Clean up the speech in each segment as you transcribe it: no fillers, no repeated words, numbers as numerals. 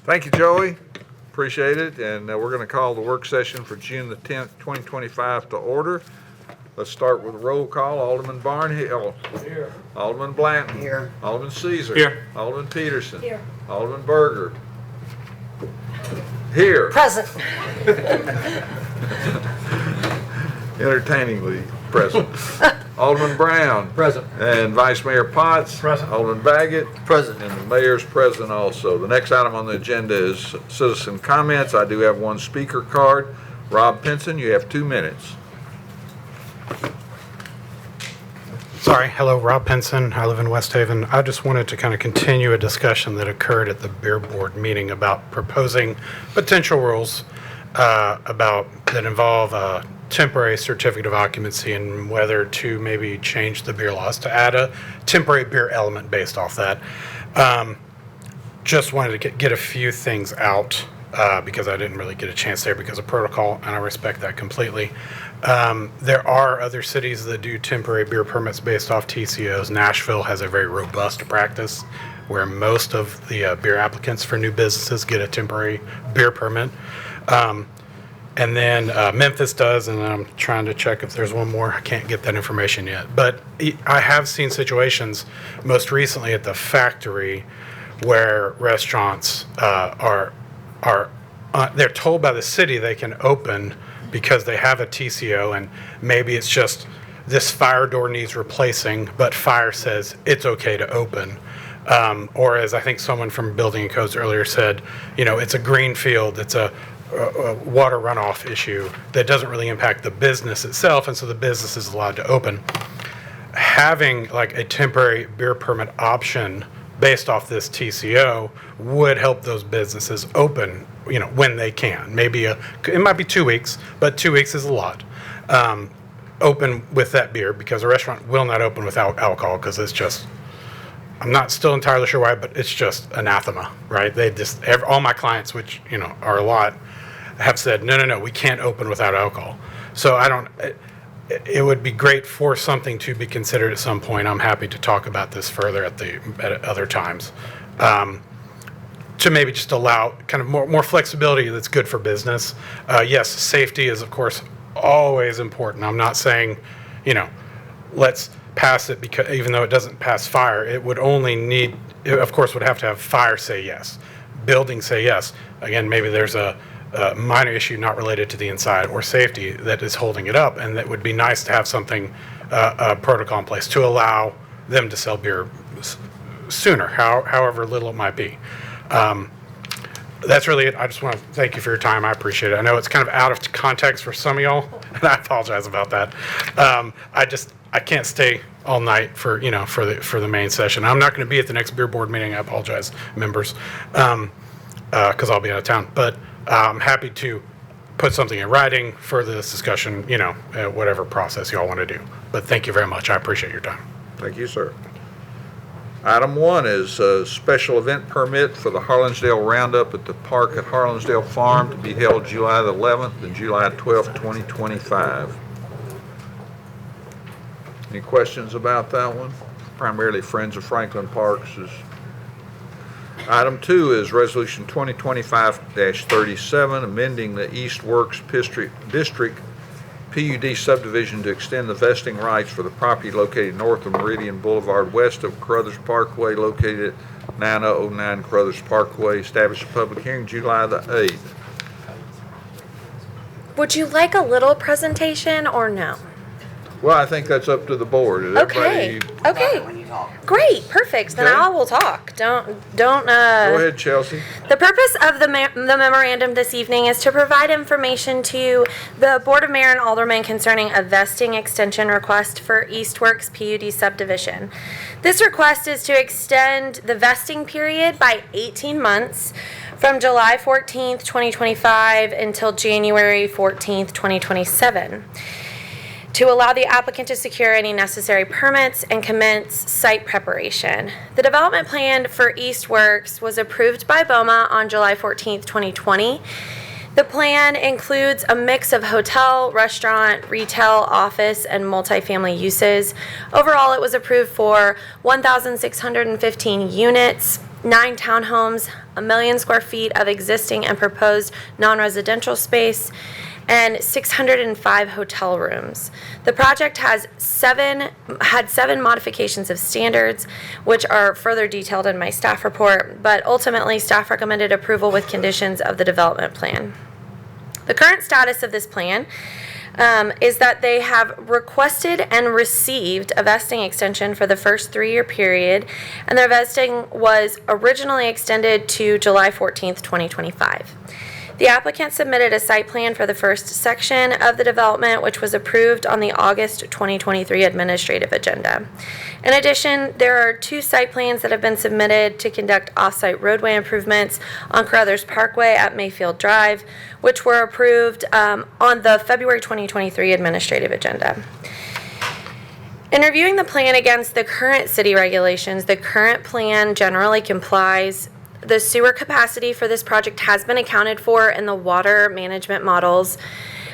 Thank you, Joey. Appreciate it. And we're going to call the work session for June the 10th, 2025 to order. Let's start with a roll call. Alderman Barnhill. Here. Alderman Blanton. Here. Alderman Caesar. Here. Alderman Peterson. Here. Alderman Berger. Here. Present. Entertainingly present. Alderman Brown. Present. And Vice Mayor Potts. Present. Alderman Baggett. Present. And the mayor's present also. The next item on the agenda is citizen comments. I do have one speaker card. Rob Pinson, you have 2 minutes. Sorry, hello, Rob Pinson. I live in West Haven. I just wanted to kind of continue a discussion that occurred at the beer board meeting about proposing potential rules that involve a temporary certificate of occupancy and whether to maybe change the beer laws to add a temporary beer element based off that. Just wanted to get a few things out because I didn't really get a chance there because of protocol, and I respect that completely. There are other cities that do temporary beer permits based off TCOs. Nashville has a very robust practice where most of the beer applicants for new businesses get a temporary beer permit. And then Memphis does, and I'm trying to check if there's one more. I can't get that information yet. But I have seen situations, most recently at the factory, where restaurants they're told by the city they can open because they have a TCO, and maybe it's just this fire door needs replacing, but fire says it's okay to open. Or as I think someone from Building and Codes earlier said, it's a green field, it's a water runoff issue that doesn't really impact the business itself, and so the business is allowed to open. Having like a temporary beer permit option based off this TCO would help those businesses open, when they can. Maybe it might be 2 weeks, but 2 weeks is a lot. Open with that beer, because a restaurant will not open without alcohol, because it's just, I'm not still entirely sure why, but it's just anathema, right? All my clients, which, are a lot, have said, no, we can't open without alcohol. So it would be great for something to be considered at some point. I'm happy to talk about this further at other times. To maybe just allow kind of more flexibility that's good for business. Yes, safety is, of course, always important. I'm not saying, let's pass it because even though it doesn't pass fire, it would only of course, would have to have fire say yes, building say yes. Again, maybe there's a minor issue not related to the inside or safety that is holding it up, and that would be nice to have something, a protocol in place to allow them to sell beer sooner, however little it might be. That's really it. I just want to thank you for your time. I appreciate it. I know it's kind of out of context for some of y'all, and I apologize about that. I can't stay all night for the main session. I'm not going to be at the next beer board meeting. I apologize, members, because I'll be out of town. But I'm happy to put something in writing for this discussion, whatever process y'all want to do. But thank you very much. I appreciate your time. Thank you, sir. Item 1 is a special event permit for the Harlinsdale Roundup at the park at Harlinsdale Farm to be held July the 11th and July 12th, 2025. Any questions about that one? Primarily Friends of Franklin Parks. Item 2 is Resolution 2025-37, amending the East Works District PUD subdivision to extend the vesting rights for the property located north of Meridian Boulevard, west of Carruthers Parkway, located at 9009 Carruthers Parkway. Established a public hearing July the 8th. Would you like a little presentation or no? Well, I think that's up to the board. Is Okay. everybody- Okay. When you talk. Great. Perfect. Then Okay. I will talk. Don't. Go ahead, Chelsea. The purpose of the memorandum this evening is to provide information to the Board of Mayor and Aldermen concerning a vesting extension request for Eastworks PUD subdivision. This request is to extend the vesting period by 18 months from July 14th, 2025 until January 14th, 2027. To allow the applicant to secure any necessary permits and commence site preparation. The development plan for Eastworks was approved by BOMA on July 14th, 2020. The plan includes a mix of hotel, restaurant, retail, office, and multifamily uses. Overall, it was approved for 1,615 units 9 townhomes, 1 million square feet of existing and proposed non-residential space, and 605 hotel rooms. The project had 7 modifications of standards, which are further detailed in my staff report, but ultimately staff recommended approval with conditions of the development plan. The current status of this plan is that they have requested and received a vesting extension for the first 3-year period, and their vesting was originally extended to July 14th, 2025. The applicant submitted a site plan for the first section of the development, which was approved on the August 2023 administrative agenda. In addition, there are 2 site plans that have been submitted to conduct off-site roadway improvements on Carruthers Parkway at Mayfield Drive, which were approved on the February 2023 administrative agenda. In reviewing the plan against the current city regulations, the current plan generally complies. The sewer capacity for this project has been accounted for in the water management models.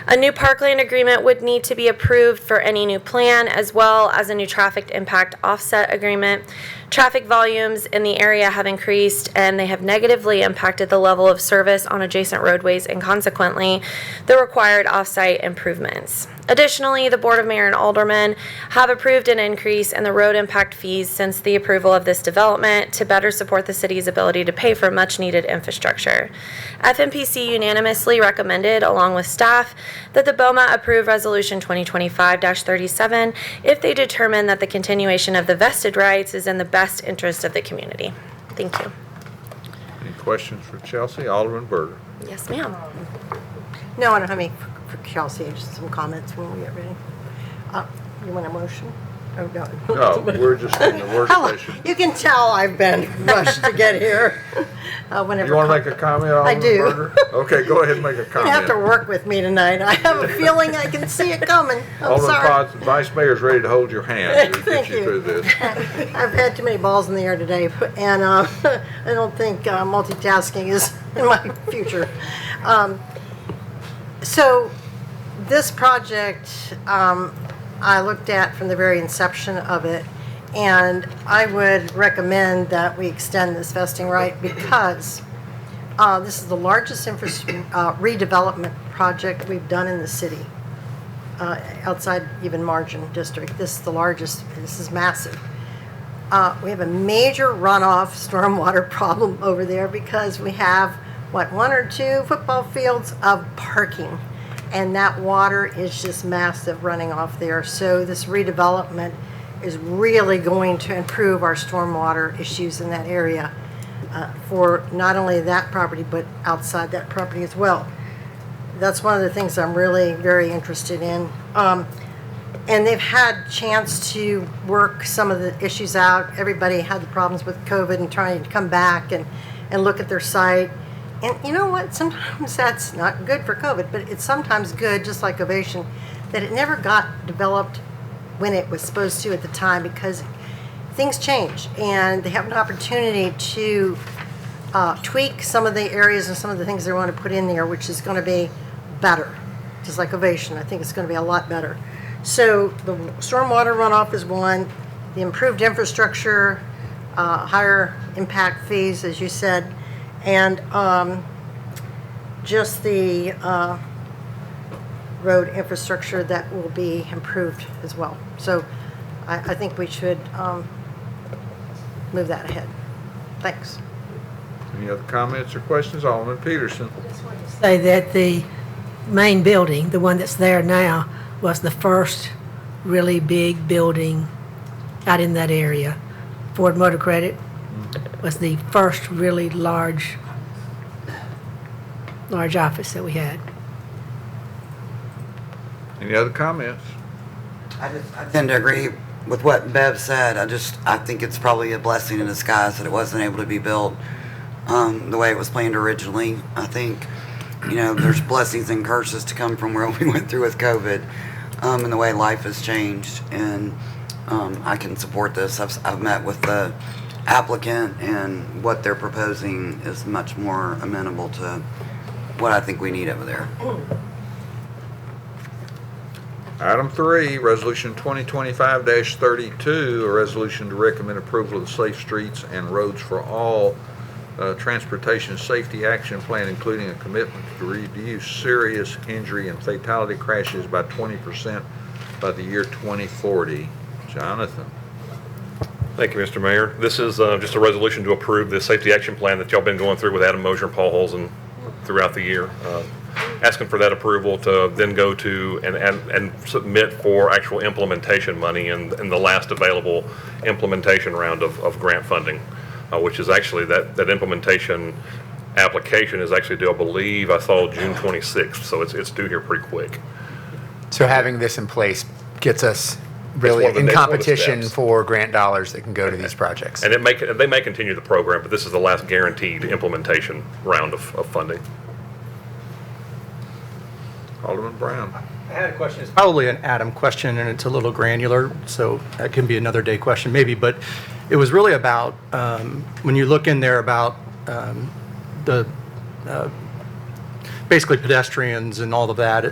A new parkland agreement would need to be approved for any new plan, as well as a new traffic impact offset agreement. Traffic volumes in the area have increased, and they have negatively impacted the level of service on adjacent roadways and consequently the required off-site improvements. Additionally, the Board of Mayor and Aldermen have approved an increase in the road impact fees since the approval of this development to better support the city's ability to pay for much-needed infrastructure. FMPC unanimously recommended, along with staff, that the BOMA approve Resolution 2025-37 if they determine that the continuation of the vested rights is in the best interest of the community. Thank you. Any questions for Chelsea? Alderman Berger. Yes, ma'am. No, I don't have any for Chelsea, just some comments when we get ready. You want a motion? Oh, no. No, we're just in the work Hello. session. You can tell I've been rushed to get here. Whenever You want to make a comment, Alderman do. Berger? Okay, go ahead and make a You have to comment. work with me tonight. I have a feeling I can see it coming. I'm Alderman sorry. Potts, the Vice Mayor's ready to hold your hand to Thank get you you. through this. I've had too many balls in the air today, and I don't think multitasking is in my future. So this project, I looked at from the very inception of it, and I would recommend that we extend this vesting right because this is the largest redevelopment project we've done in the city, outside even Margin District. This is the largest. This is massive. We have a major runoff stormwater problem over there because we have, 1 or 2 football fields of parking. And that water is just massive running off there. So this redevelopment is really going to improve our stormwater issues in that area for not only that property, but outside that property as well. That's one of the things I'm really very interested in. And they've had chance to work some of the issues out. Everybody had the problems with COVID and trying to come back and look at their site. And you know what? Sometimes that's not good for COVID, but it's sometimes good, just like Ovation, that it never got developed when it was supposed to at the time because things change and they have an opportunity to tweak some of the areas and some of the things they want to put in there, which is going to be better. Just like Ovation, I think it's going to be a lot better. So the stormwater runoff is one, the improved infrastructure, higher impact fees, as you said, and just the road infrastructure that will be improved as well. So I think we should move that ahead. Thanks. Any other comments or questions? Alderman Peterson. Say that the main building, the one that's there now, was the first really big building out in that area. Ford Motor Credit was the first really large office that we had. Any other comments? I tend to agree with what Bev said. I think it's probably a blessing in disguise that it wasn't able to be built the way it was planned originally. I think, there's blessings and curses to come from where we went through with COVID and the way life has changed. And I can support this. I've met with the applicant, and what they're proposing is much more amenable to what I think we need over there. Item 3, Resolution 2025-32, a resolution to recommend approval of the Safe Streets and Roads for All Transportation Safety Action Plan, including a commitment to reduce serious injury and fatality crashes by 20% by the year 2040. Jonathan. Thank you, Mr. Mayor. This is just a resolution to approve the safety action plan that y'all been going through with Adam Mosier and Paul Holzen throughout the year. Asking for that approval to then go to and submit for actual implementation money in the last available implementation round of grant funding, which is actually that implementation application is actually due, I believe, I saw June 26th, so it's due here pretty quick. So having this in place gets us really one of the- in it's one of the competition steps. for grant dollars that can go to these projects. And they may continue the program, but this is the last guaranteed implementation round of funding. Alderman Brown. I had a question. It's probably an Adam question, and it's a little granular, so that can be another day question maybe. But it was really about, when you look in there about the basically pedestrians and all of that,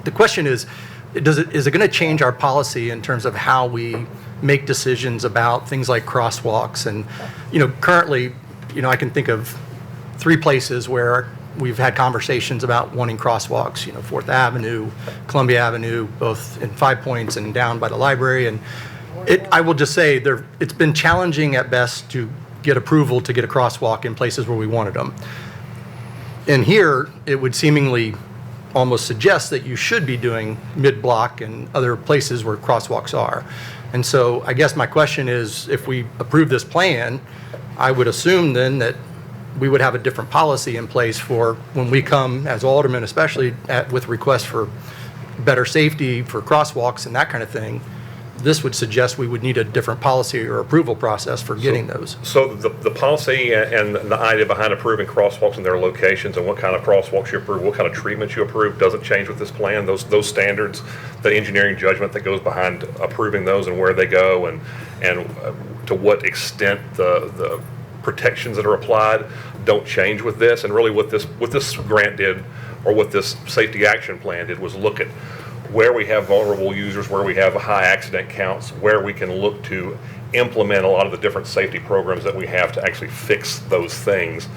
the question is it going to change our policy in terms of how we make decisions about things like crosswalks? And, currently, I can think of 3 places where we've had conversations about wanting crosswalks, 4th Avenue, Columbia Avenue, both in 5 Points and down by the library. And I will just say it's been challenging at best to get approval to get a crosswalk in places where we wanted them. And here, it would seemingly almost suggest that you should be doing mid-block and other places where crosswalks are. And so I guess my question is, if we approve this plan, I would assume then that we would have a different policy in place for when we come as aldermen, especially with requests for better safety for crosswalks and that kind of thing. This would suggest we would need a different policy or approval process for getting those. So the policy and the idea behind approving crosswalks in their locations and what kind of crosswalks you approve, what kind of treatments you approve doesn't change with this plan. Those standards, the engineering judgment that goes behind approving those and where they go and to what extent the protections that are applied don't change with this. And really what this grant did, or what this safety action plan did, was look at where we have vulnerable users, where we have high accident counts, where we can look to implement a lot of the different safety programs that we have to actually fix those things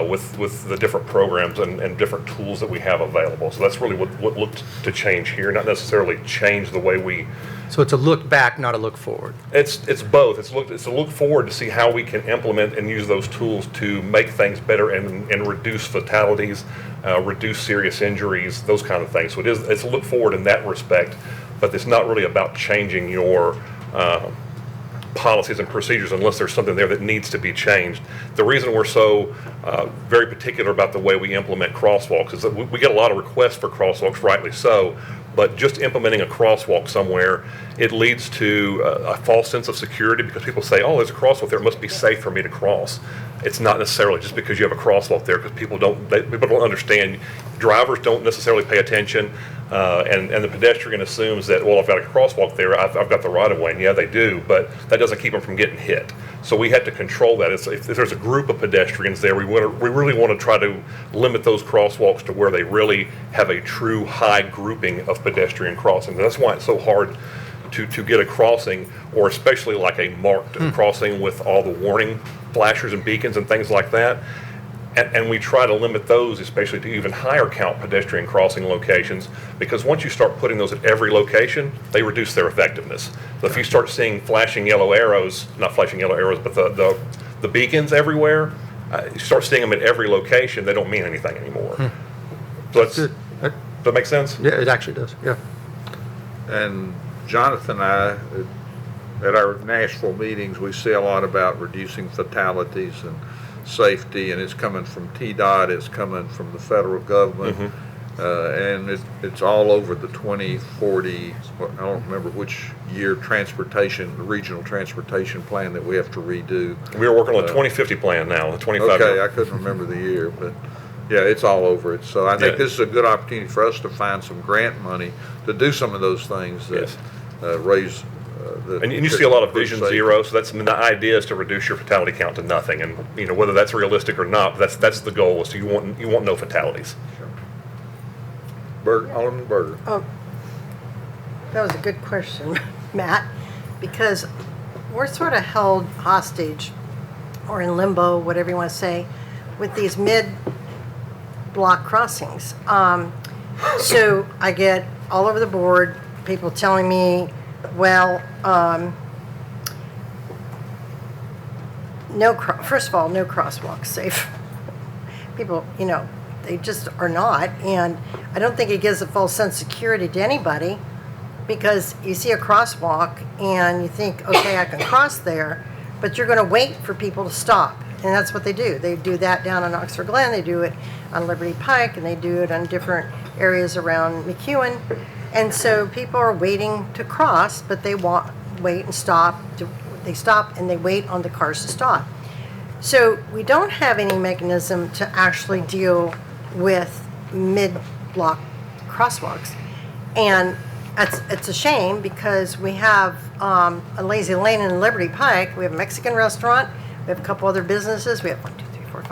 with the different programs and different tools that we have available. So that's really what looked to change here, not necessarily change the way we. So it's a look back, not a look forward. It's both. It's a look forward to see how we can implement and use those tools to make things better and reduce fatalities, reduce serious injuries, those kind of things. So it's a look forward in that respect, but it's not really about changing your policies and procedures unless there's something there that needs to be changed. The reason we're so very particular about the way we implement crosswalks is that we get a lot of requests for crosswalks, rightly so, but just implementing a crosswalk somewhere, it leads to a false sense of security because people say, oh, there's a crosswalk there, it must be safe for me to cross. It's not necessarily just because you have a crosswalk there, because people don't understand. Drivers don't necessarily pay attention, and the pedestrian assumes that, well, I've got a crosswalk there, I've got the right of way, and yeah, they do, but that doesn't keep them from getting hit. So we have to control that. If there's a group of pedestrians there, we really want to try to limit those crosswalks to where they really have a true high grouping of pedestrian crossings. That's why it's so hard to get a crossing, or especially like a marked crossing with all the warning flashers and beacons and things like that. And we try to limit those, especially to even higher count pedestrian crossing locations, because once you start putting those at every location, they reduce their effectiveness. So if you start seeing flashing yellow arrows, not flashing yellow arrows, but the beacons everywhere, you start seeing them at every location, they don't mean anything anymore. So does that make sense? Yeah, it actually does, yeah. And Jonathan and I, at our Nashville meetings, we see a lot about reducing fatalities and safety, and it's coming from TDOT, it's coming from the federal government, and it's all over the 2040, I don't remember which year, the regional transportation plan that we have to redo. We are working on the 2050 plan now, the 25. Okay, I couldn't remember the year, but yeah, it's all over it. So I think Yeah. this is a good opportunity for us to find some grant money to do some of those things that raise And you see a lot of improve Vision safety. Zero, so the idea is to reduce your fatality count to nothing. And whether that's realistic or not, that's the goal. Is you want no fatalities. Alderman Berger. That was a good question, Matt, because we're sort of held hostage or in limbo, whatever you want to say, with these mid-block crossings. So I get all over the board people telling me, well, first of all, no crosswalks safe. People, they just are not, and I don't think it gives a false sense of security to anybody, because you see a crosswalk and you think, okay, I can cross there, but you're going to wait for people to stop, and that's what they do. They do that down on Oxford Glen, they do it on Liberty Pike, and they do it on different areas around McEwen, and so people are waiting to cross, but they wait and stop. They stop and they wait on the cars to stop. So we don't have any mechanism to actually deal with mid-block crosswalks. And it's a shame, because we have a Lazy Lane in Liberty Pike. We have a Mexican restaurant. We have a couple other businesses. We have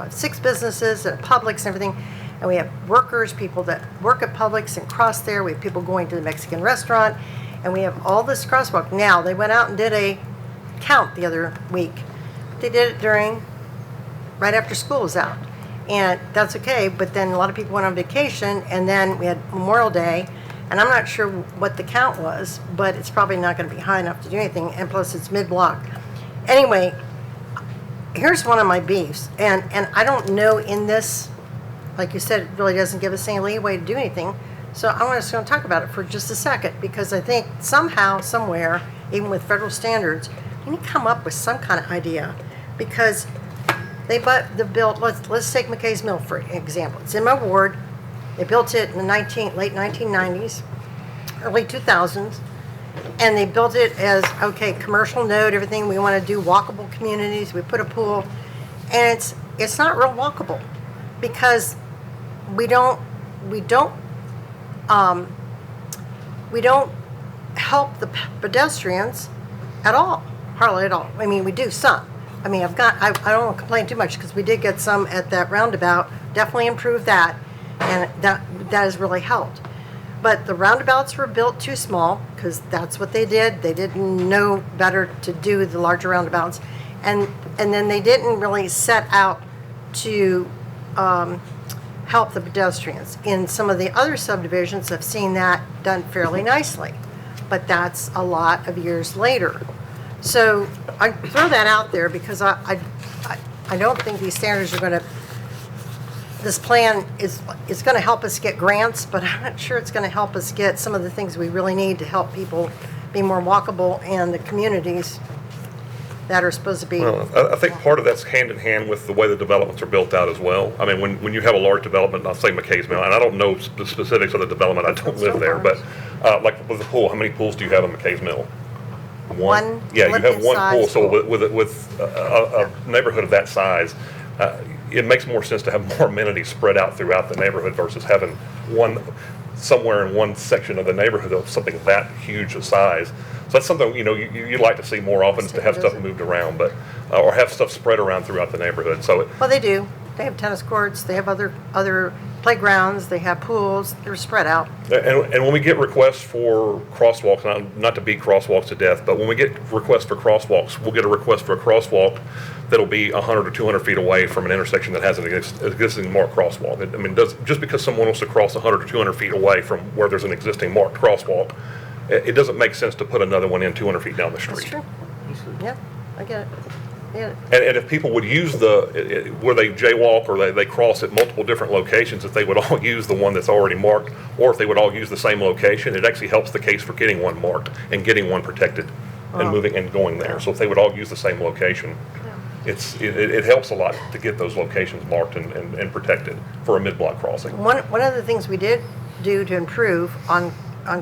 6 businesses and Publix and everything. And we have workers, people that work at Publix and cross there. We have people going to the Mexican restaurant. And we have all this crosswalk. Now, they went out and did a count the other week. They did it right after school was out. And that's okay, but then a lot of people went on vacation, and then we had Memorial Day, and I'm not sure what the count was, but it's probably not going to be high enough to do anything, and plus it's mid-block. Anyway, here's one of my beefs, and I don't know in this, like you said, it really doesn't give us any leeway to do anything, so I'm just going to talk about it for just a second, because I think somehow, somewhere, even with federal standards, you need to come up with some kind of idea, because they built, let's take McKay's Mill for example. It's in my ward. They built it in the late 1990s, early 2000s, and they built it as, okay, commercial node, everything. We want to do walkable communities. We put a pool, and it's not real walkable, because we don't help the pedestrians at all, hardly at all. I mean, we do some. I mean, I don't want to complain too much, because we did get some at that roundabout, definitely improved that, and that has really helped. But the roundabouts were built too small, because that's what they did. They didn't know better to do the larger roundabouts. And then they didn't really set out to help the pedestrians. In some of the other subdivisions, I've seen that done fairly nicely, but that's a lot of years later. So I throw that out there, because I don't think these standards are going to, this plan is going to help us get grants, but I'm not sure it's going to help us get some of the things we really need to help people be more walkable, and the communities that are supposed to be. Well, I think part of that's hand in hand with the way the developments are built out as well. I mean, when you have a large development, I'll say McKay's Mill, and I don't know the specifics of the development, I don't live there, but like with the pool, how many pools do you have in McKay's Mill? One. Yeah, you have one pool, so pool. with a neighborhood of that size, it makes more sense to have more amenities spread out throughout the neighborhood versus having one somewhere in one section of the neighborhood of something that huge a size. So that's something, you'd like to see more often, is to have stuff moved around, but or have stuff spread around throughout the neighborhood. So Well, they do. They have tennis courts, they have other playgrounds, they have pools, they're spread out. And when we get requests for crosswalks, not to beat crosswalks to death, but when we get requests for crosswalks, we'll get a request for a crosswalk that'll be 100 or 200 feet away from an intersection that has an existing marked crosswalk. I mean, just because someone wants to cross 100 or 200 feet away from where there's an existing marked crosswalk, it doesn't make sense to put another one in 200 feet down the street. That's true. Yeah, I get it. Yeah. And if people would use where they jaywalk or they cross at multiple different locations, if they would all use the one that's already marked, or if they would all use the same location, it actually helps the case for getting one marked and getting one protected and moving and going there. So if they would all use the same location, it helps a lot to get those locations marked and protected for a mid-block crossing. One of the things we did do to improve on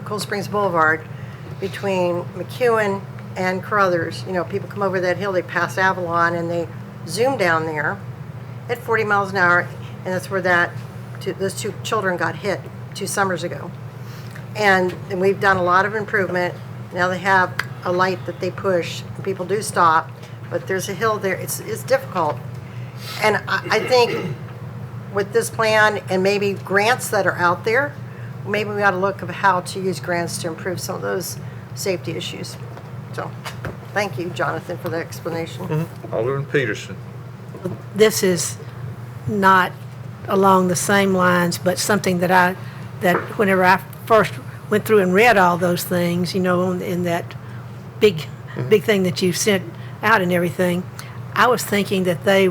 Cool Springs Boulevard between McEwen and Carruthers, people come over that hill, they pass Avalon, and they zoom down there at 40 miles an hour, and that's where those 2 children got hit 2 summers ago. And we've done a lot of improvement. Now they have a light that they push, and people do stop, but there's a hill there. It's difficult. And I think with this plan and maybe grants that are out there, maybe we ought to look at how to use grants to improve some of those safety issues. So, thank you, Jonathan, for the explanation. Alderman Peterson. This is not along the same lines, but something that whenever I first went through and read all those things, in that big thing that you sent out and everything, I was thinking that they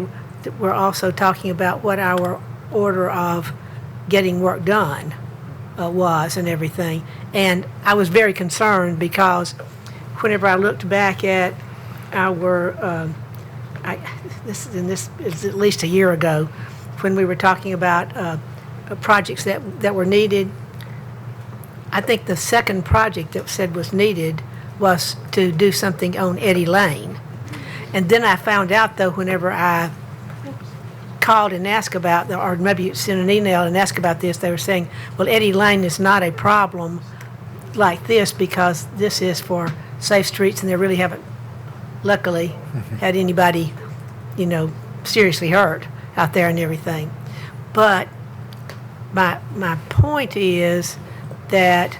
were also talking about what our order of getting work done was and everything. And I was very concerned because whenever I looked back at our, this is at least a year ago, when we were talking about projects that were needed, I think the second project that said was needed was to do something on Eddie Lane. And then I found out, though, whenever I called and asked about, or maybe sent an email and asked about this, they were saying, well, Eddie Lane is not a problem like this because this is for safe streets and they really haven't, luckily, had anybody, seriously hurt out there and everything. But my point is that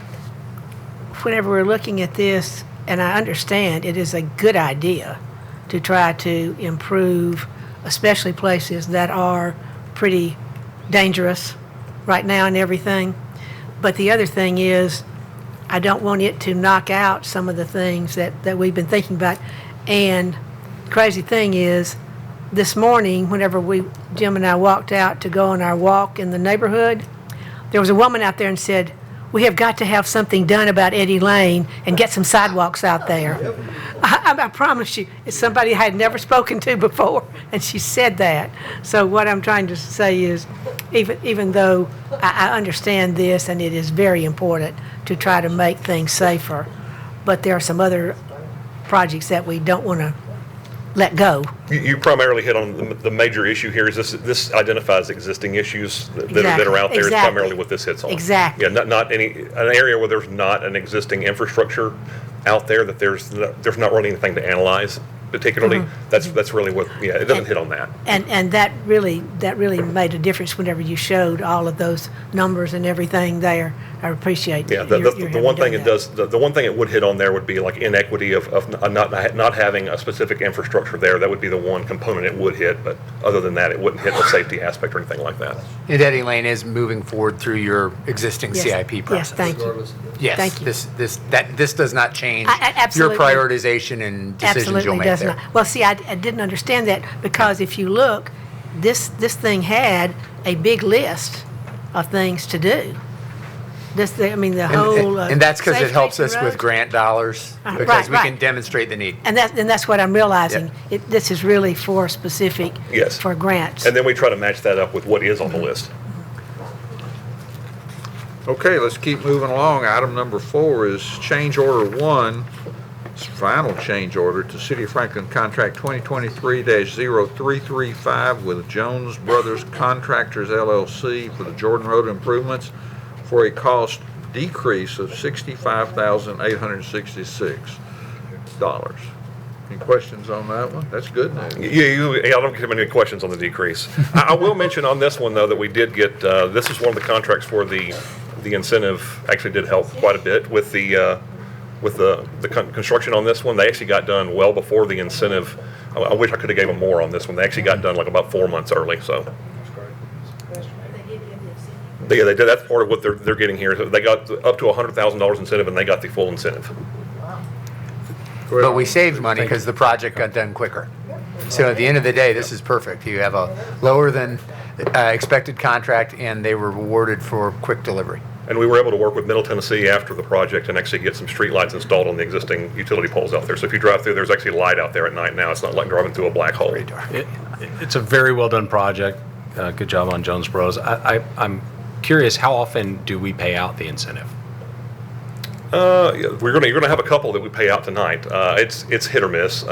whenever we're looking at this, and I understand it is a good idea to try to improve, especially places that are pretty dangerous right now and everything. But the other thing is, I don't want it to knock out some of the things that we've been thinking about. And the crazy thing is, this morning, whenever Jim and I walked out to go on our walk in the neighborhood, there was a woman out there and said, we have got to have something done about Eddie Lane and get some sidewalks out there. I promise you, it's somebody I had never spoken to before, and she said that. So what I'm trying to say is, even though I understand this, and it is very important to try to make things safer, but there are some other projects that we don't want to let go. You primarily hit on the major issue here is this identifies existing issues that are out there. Is primarily what this hits on. Exactly. Yeah, not an area where there's not an existing infrastructure out there, that there's not really anything to analyze particularly. That's really what, it doesn't hit on that. And that really made a difference whenever you showed all of those numbers and everything there. I appreciate Yeah, your the one thing doing it does, the one thing it would hit on there would be like inequity of not having a specific infrastructure there. That would be the one component it would hit, but other than that, it wouldn't hit the safety aspect or anything like that. And Eddie Lane is moving forward through your existing Yes. CIP process. Yes, thank you. Yes, Thank you. this does not change your Absolutely. prioritization and decisions you'll Absolutely make does there. not. Well, see, I didn't understand that because if you look, this thing had a big list of things to do. The whole. And that's because Safe it helps Streets us and with Roads. grant dollars, Right, because we can right. demonstrate the need. And that's what I'm realizing. This is really for specific. Yes. For grants. And then we try to match that up with what is on the list. Okay, let's keep moving along. Item number 4 is change order 1, it's final change order to City of Franklin Contract 2023-0335 with Jones Brothers Contractors LLC for the Jordan Road improvements for a cost decrease of $65,866. Any questions on that one? That's good news. I don't get many questions on the decrease. I will mention on this one, though, that we did get, this is one of the contracts for the incentive, actually did help quite a bit with the construction on this one. They actually got done well before the incentive. I wish I could have gave them more on this one. They actually got done like about 4 months early, so. Yeah, they did. That's part of what they're getting here. So they got up to $100,000 incentive, and they got the full incentive. But we saved money because the project got done quicker. So at the end of the day, this is perfect. You have a lower than expected contract, and they were rewarded for quick delivery. And we were able to work with Middle Tennessee after the project and actually get some street lights installed on the existing utility poles out there. So if you drive through, there's actually light out there at night now. It's not like driving through a black hole. It's a very well done project. Good job on Jones Bros. I'm curious, how often do we pay out the incentive? You're gonna have a couple that we pay out tonight. It's hit or miss.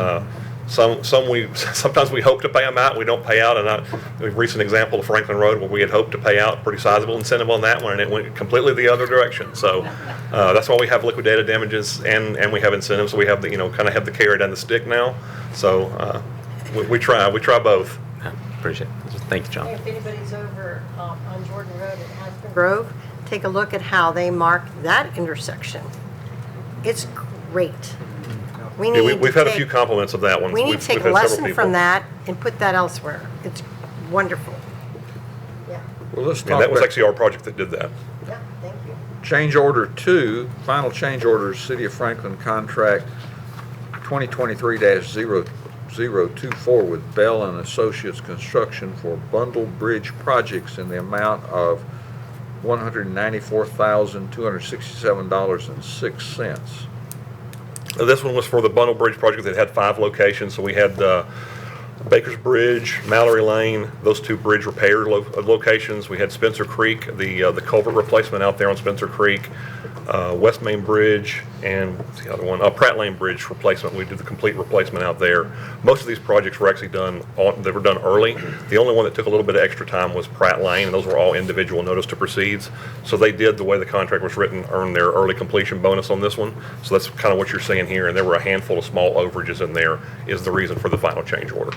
Sometimes we hope to pay them out, we don't pay out. And a recent example of Franklin Road where we had hoped to pay out pretty sizable incentive on that one, and it went completely the other direction. So that's why we have liquidated damages and we have incentives. So we have kind of have the carrot and the stick now. So we try both. Yeah, appreciate it. Thank you, John. If anybody's over on Jordan Road in Aspen Grove, take a look at how they mark that intersection. It's great. We Yeah, need we've to had a take- few compliments of that one. We need We've- to take we've a had several lesson people. from that and put that elsewhere. It's wonderful. Yeah, Well, let's And talk that was about actually our project that did that. yeah, thank you. change order 2, final change order, City of Franklin contract 2023-0024 with Bell and Associates Construction for bundle bridge projects in the amount of $194,267.06. This one was for the Bundle Bridge project that had 5 locations. So we had Baker's Bridge, Mallory Lane, those 2 bridge repair locations. We had Spencer Creek, the culvert replacement out there on Spencer Creek, West Main Bridge, and what's the other one? Pratt Lane Bridge replacement. We did the complete replacement out there. Most of these projects were actually done early. The only one that took a little bit of extra time was Pratt Lane, and those were all individual notice to proceeds. So they did, the way the contract was written, earn their early completion bonus on this one. So that's kind of what you're seeing here, and there were a handful of small overages in there is the reason for the final change order.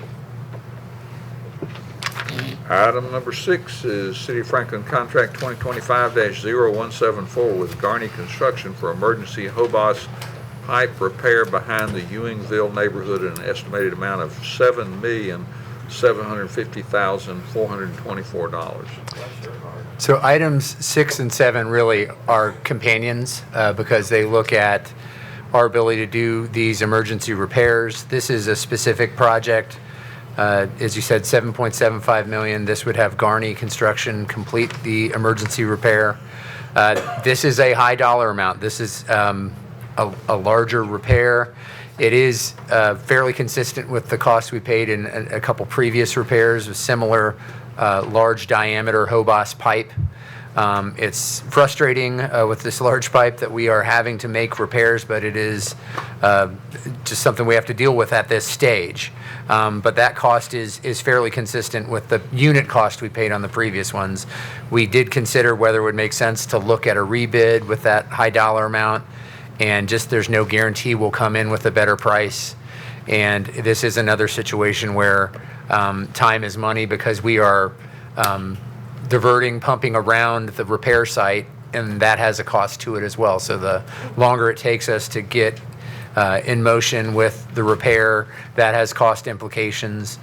Item number 6 is City of Franklin contract 2025-0174 with Garney Construction for emergency Hobos pipe repair behind the Ewingville neighborhood in an estimated amount of $7,750,424. So items 6 and 7 really are companions because they look at our ability to do these emergency repairs. This is a specific project. As you said, $7.75 million. This would have Garney Construction complete the emergency repair. This is a high dollar amount. This is a larger repair. It is fairly consistent with the cost we paid in a couple previous repairs with similar large diameter Hobos pipe. It's frustrating with this large pipe that we are having to make repairs, but it is just something we have to deal with at this stage. But that cost is fairly consistent with the unit cost we paid on the previous ones. We did consider whether it would make sense to look at a rebid with that high dollar amount, and just there's no guarantee we'll come in with a better price. And this is another situation where time is money because we are diverting, pumping around the repair site, and that has a cost to it as well. So the longer it takes us to get in motion with the repair, that has cost implications.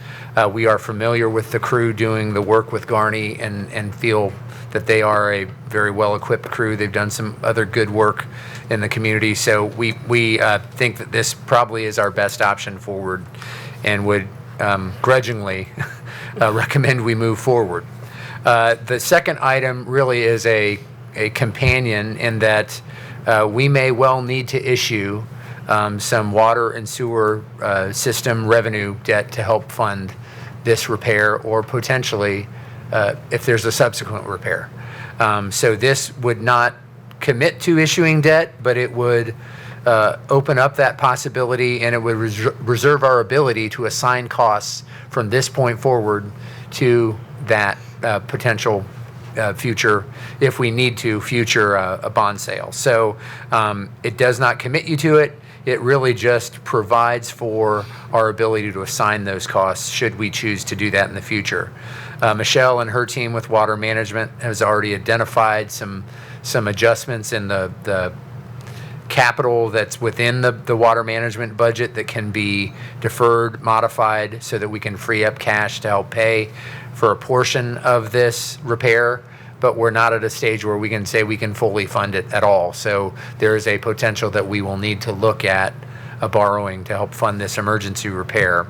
We are familiar with the crew doing the work with Garney and feel that they are a very well-equipped crew. They've done some other good work in the community. So we think that this probably is our best option forward and would grudgingly recommend we move forward. The second item really is a companion in that we may well need to issue some water and sewer system revenue debt to help fund this repair, or potentially if there's a subsequent repair. So this would not commit to issuing debt, but it would open up that possibility, and it would reserve our ability to assign costs from this point forward to that potential future, if we need to, future a bond sale. So it does not commit you to it. It really just provides for our ability to assign those costs should we choose to do that in the future. Michelle and her team with water management has already identified some adjustments in the capital that's within the water management budget that can be deferred, modified, so that we can free up cash to help pay for a portion of this repair. But we're not at a stage where we can say we can fully fund it at all. So there is a potential that we will need to look at a borrowing to help fund this emergency repair.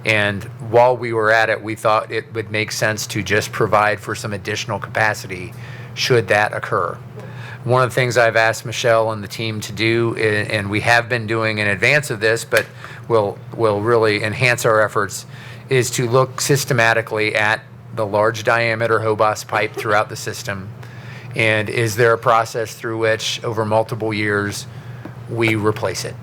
And while we were at it, we thought it would make sense to just provide for some additional capacity should that occur. One of the things I've asked Michelle and the team to do, and we have been doing in advance of this, but will really enhance our efforts, is to look systematically at the large diameter Hobos pipe throughout the system. And is there a process through which over multiple years we replace it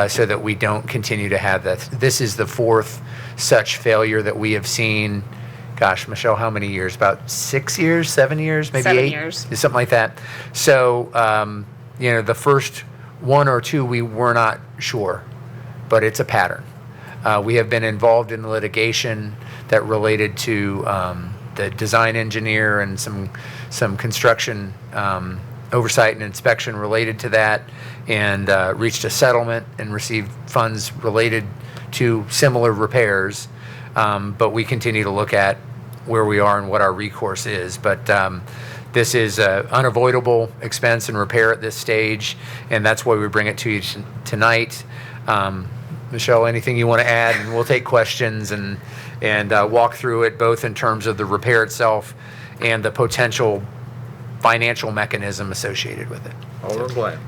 so that we don't continue to have that? This is the 4th such failure that we have seen. Gosh, Michelle, how many years? About 6 years, 7 years, maybe 7 8? years. Something like that. So, the first 1 or 2 we were not sure, but it's a pattern. We have been involved in litigation that related to the design engineer and some some construction oversight and inspection related to that, and reached a settlement and received funds related to similar repairs. But we continue to look at where we are and what our recourse is. But this is an unavoidable expense and repair at this stage, and that's why we bring it to you tonight. Michelle, anything you want to add? And we'll take questions and walk through it, both in terms of the repair itself and the potential financial mechanism associated with it. Alderman Bland.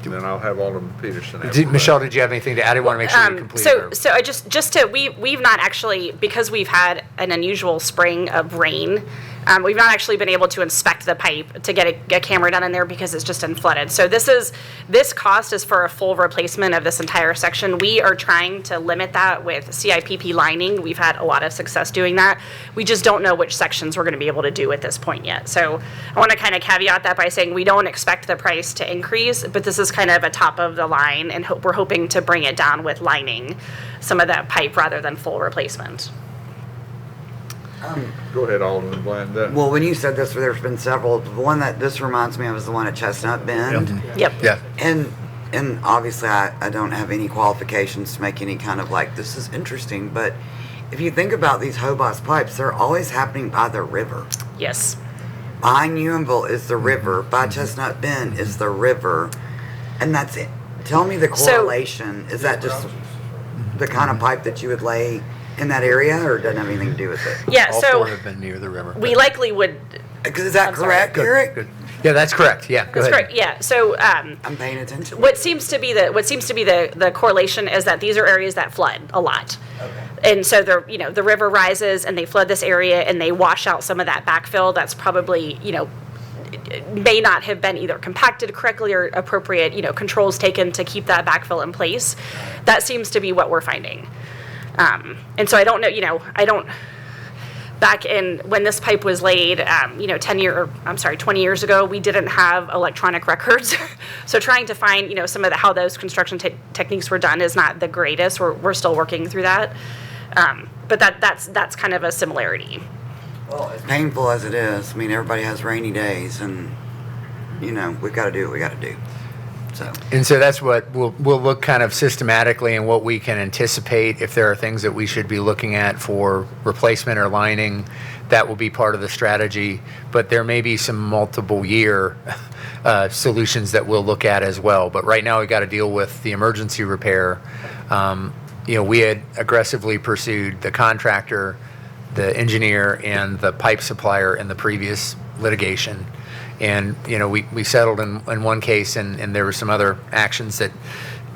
And then I'll have Alderman Peterson. after Michelle, that. did you have anything to add? I want to make sure we complete So I we've not actually, because we've had an unusual spring of rain, we've not actually been able to inspect the pipe to get a camera done in there because it's just unflooded. So this cost is for a full replacement of this entire section. We are trying to limit that with CIPP lining. We've had a lot of success doing that. We just don't know which sections we're going to be able to do at this point yet. So I want to kind of caveat that by saying we don't expect the price to increase, but this is kind of a top of the line, and we're hoping to bring it down with lining some of that pipe rather than full replacement. Go ahead, Alderman Bland. Well, when you said this, there's been several. The one that this reminds me of is the one at Chestnut Bend. Yep. Yeah. And obviously, I don't have any qualifications to make any kind of like, this is interesting, but if you think about these Hobos pipes, they're always happening by the river. Yes. Behind Newinville is the river. By Chestnut Bend is the river. And that's it. Tell me the correlation. Is that just the kind of pipe that you would lay in that area, or doesn't have anything to do with it? Yeah, All so four have been near the river. we likely would. Is that I'm sorry. correct, Eric? Good. Yeah, that's correct. Yeah, go That's ahead. correct. Yeah. So I'm paying attention. what seems to be the correlation is that these are areas that flood a lot. And so the river rises and they flood this area and they wash out some of that backfill that's probably, may not have been either compacted correctly or appropriate, controls taken to keep that backfill in place. That seems to be what we're finding. And so I don't know, back in when this pipe was laid, 20 years ago, we didn't have electronic records. So trying to find, some of how those construction techniques were done is not the greatest. We're still working through that. But that's kind of a similarity. Well, as painful as it is, I mean, everybody has rainy days, and, we've got to do what we got to do. And so that's what we'll look kind of systematically and what we can anticipate. If there are things that we should be looking at for replacement or lining, that will be part of the strategy. But there may be some multiple year solutions that we'll look at as well. But right now we've got to deal with the emergency repair. We had aggressively pursued the contractor, the engineer, and the pipe supplier in the previous litigation. And, we settled in one case, and there were some other actions that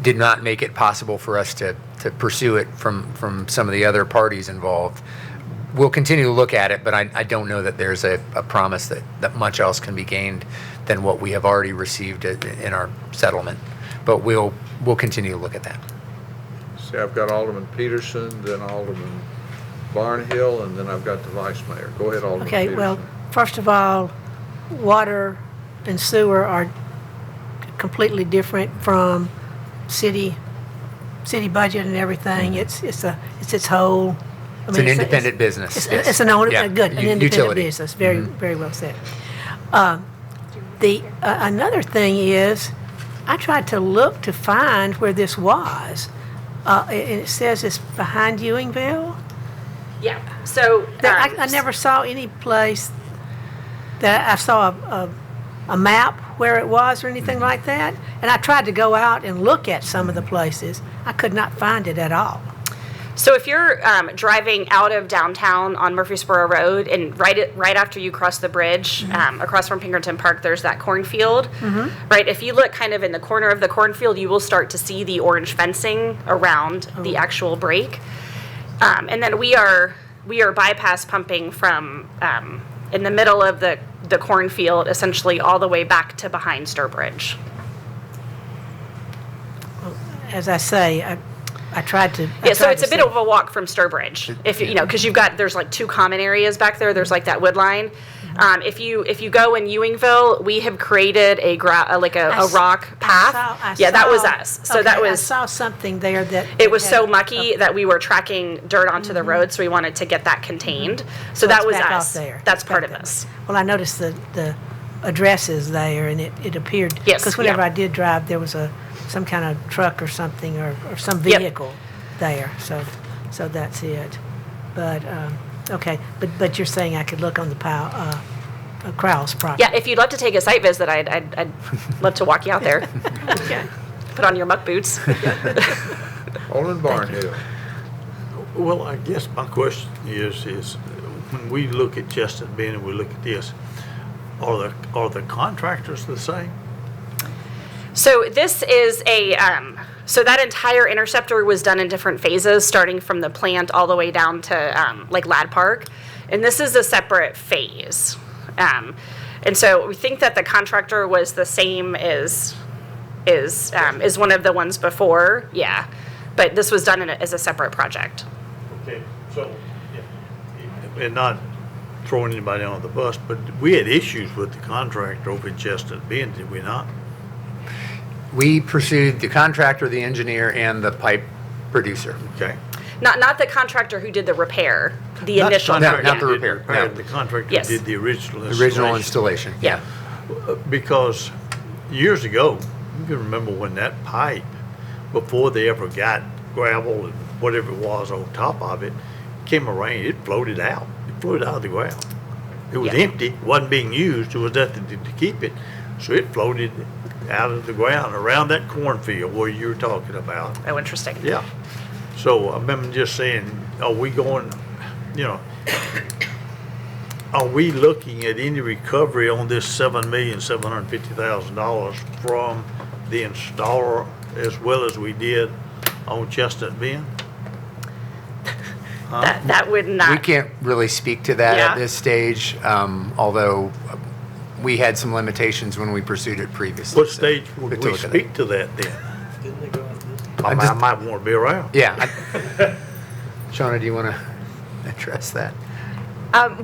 did not make it possible for us to pursue it from some of the other parties involved. We'll continue to look at it, but I don't know that there's a promise that much else can be gained than what we have already received in our settlement. But we'll continue to look at that. See, I've got Alderman Peterson, then Alderman Barnhill, and then I've got the vice mayor. Go ahead, Alderman Okay, Peterson. well, first of all, water and sewer are completely different from city budget and everything. It's its whole. It's an independent business. It's an independent Utility. business. Very very well said. The another thing is, I tried to look to find where this was. And it says it's behind Ewingville. Yeah. So I never saw any place that I saw a map where it was or anything like that. And I tried to go out and look at some of the places. I could not find it at all. So if you're driving out of downtown on Murfreesboro Road, and right after you cross the bridge, across from Pinkerton Park, there's that cornfield. Right. If you look kind of in the corner of the cornfield, you will start to see the orange fencing around the actual break. And then we are bypass pumping from in the middle of the cornfield, essentially all the way back to behind Sturbridge. As I say, I tried to. Yeah, so it's a bit of a walk from Sturbridge, if because there's like two common areas back there. There's like that wood line, If you go in Ewingville, we have created a rock path. Yeah, that was us. So that I was. saw something there that. It was so had- mucky that we were tracking dirt onto the road, so we wanted to get that contained. So that it's was back off us. there. That's It's part back of there. this. Well, I noticed the addresses there, and it appeared. Yes, Because whenever yeah. I did drive, there was some kind of truck or something, or some Yep. vehicle there, so that's it. But, okay, but you're saying I could look on the Crowell's property? Yeah, if you'd love to take a site visit, I'd love to walk you out there. Put on your muck boots. Alderman Barnhill. Well, I guess my question is when we look at Chestnut Bend and we look at this, are the contractors the same? So this is so that entire interceptor was done in different phases, starting from the plant all the way down to like Lad Park. And this is a separate phase. And so we think that the contractor was the same as one of the ones before. Yeah. But this was done as a separate project. Okay, so, and not throwing anybody on the bus, but we had issues with the contractor over in Chestnut Bend, did we not? We pursued the contractor, the engineer, and the pipe producer. Okay. Not the contractor who did the repair, the Not initial. contractor not the who did repair, no. The contractor Yes. did the original installation. Original installation. Yeah. Because years ago, you can remember when that pipe, before they ever got gravel and whatever it was on top of it, came a rain, it floated out. It floated out of the ground. It was Yeah. empty, wasn't being used, there was nothing to keep it. So it floated out of the ground around that cornfield where you were talking about. Oh, interesting. Yeah. So I remember just saying, are we going, are we looking at any recovery on this $7,750,000 from the installer as well as we did on Chestnut Bend? That would not. We can't really speak to that Yeah. at this stage, although we had some limitations when we pursued it previously. What so stage we would have to we look at speak to that then? I I'm just- might want to be around. Yeah. Shauna, do you want to address that?